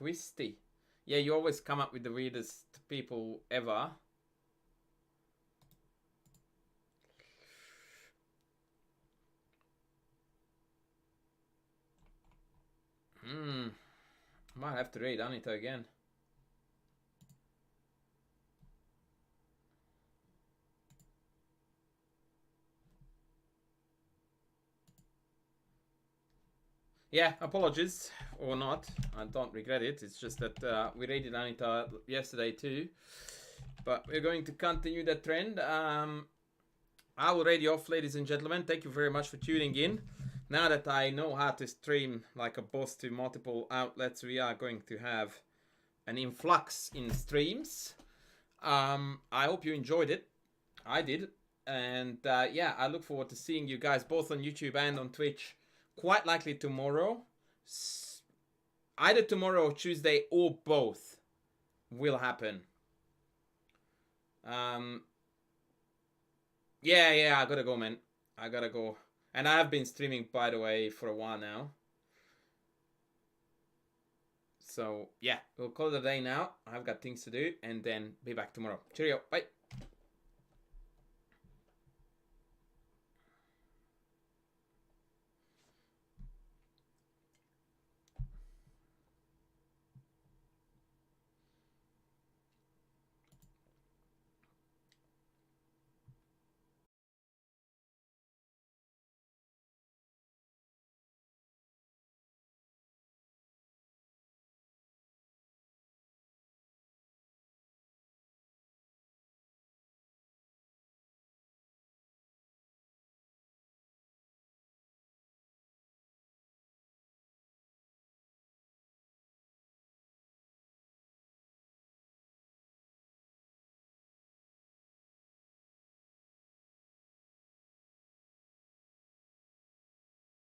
Quisty. Yeah, you always come up with the weirdest people ever. Might have to raid Anita again. Yeah, apologies or not. I don't regret it. It's just that we raided Anita yesterday too. But we're going to continue that trend. I will raid you off, ladies and gentlemen. Thank you very much for tuning in. Now that I know how to stream like a boss to multiple outlets, we are going to have an influx in streams. I hope you enjoyed it. I did. And yeah, I look forward to seeing you guys both on YouTube and on Twitch. Quite likely tomorrow. Either tomorrow or Tuesday or both will happen. Yeah, I gotta go, man. I gotta go. And I have been streaming, by the way, for a while now. So yeah, we'll call it a day now. I've got things to do, and then be back tomorrow. Cheerio, bye.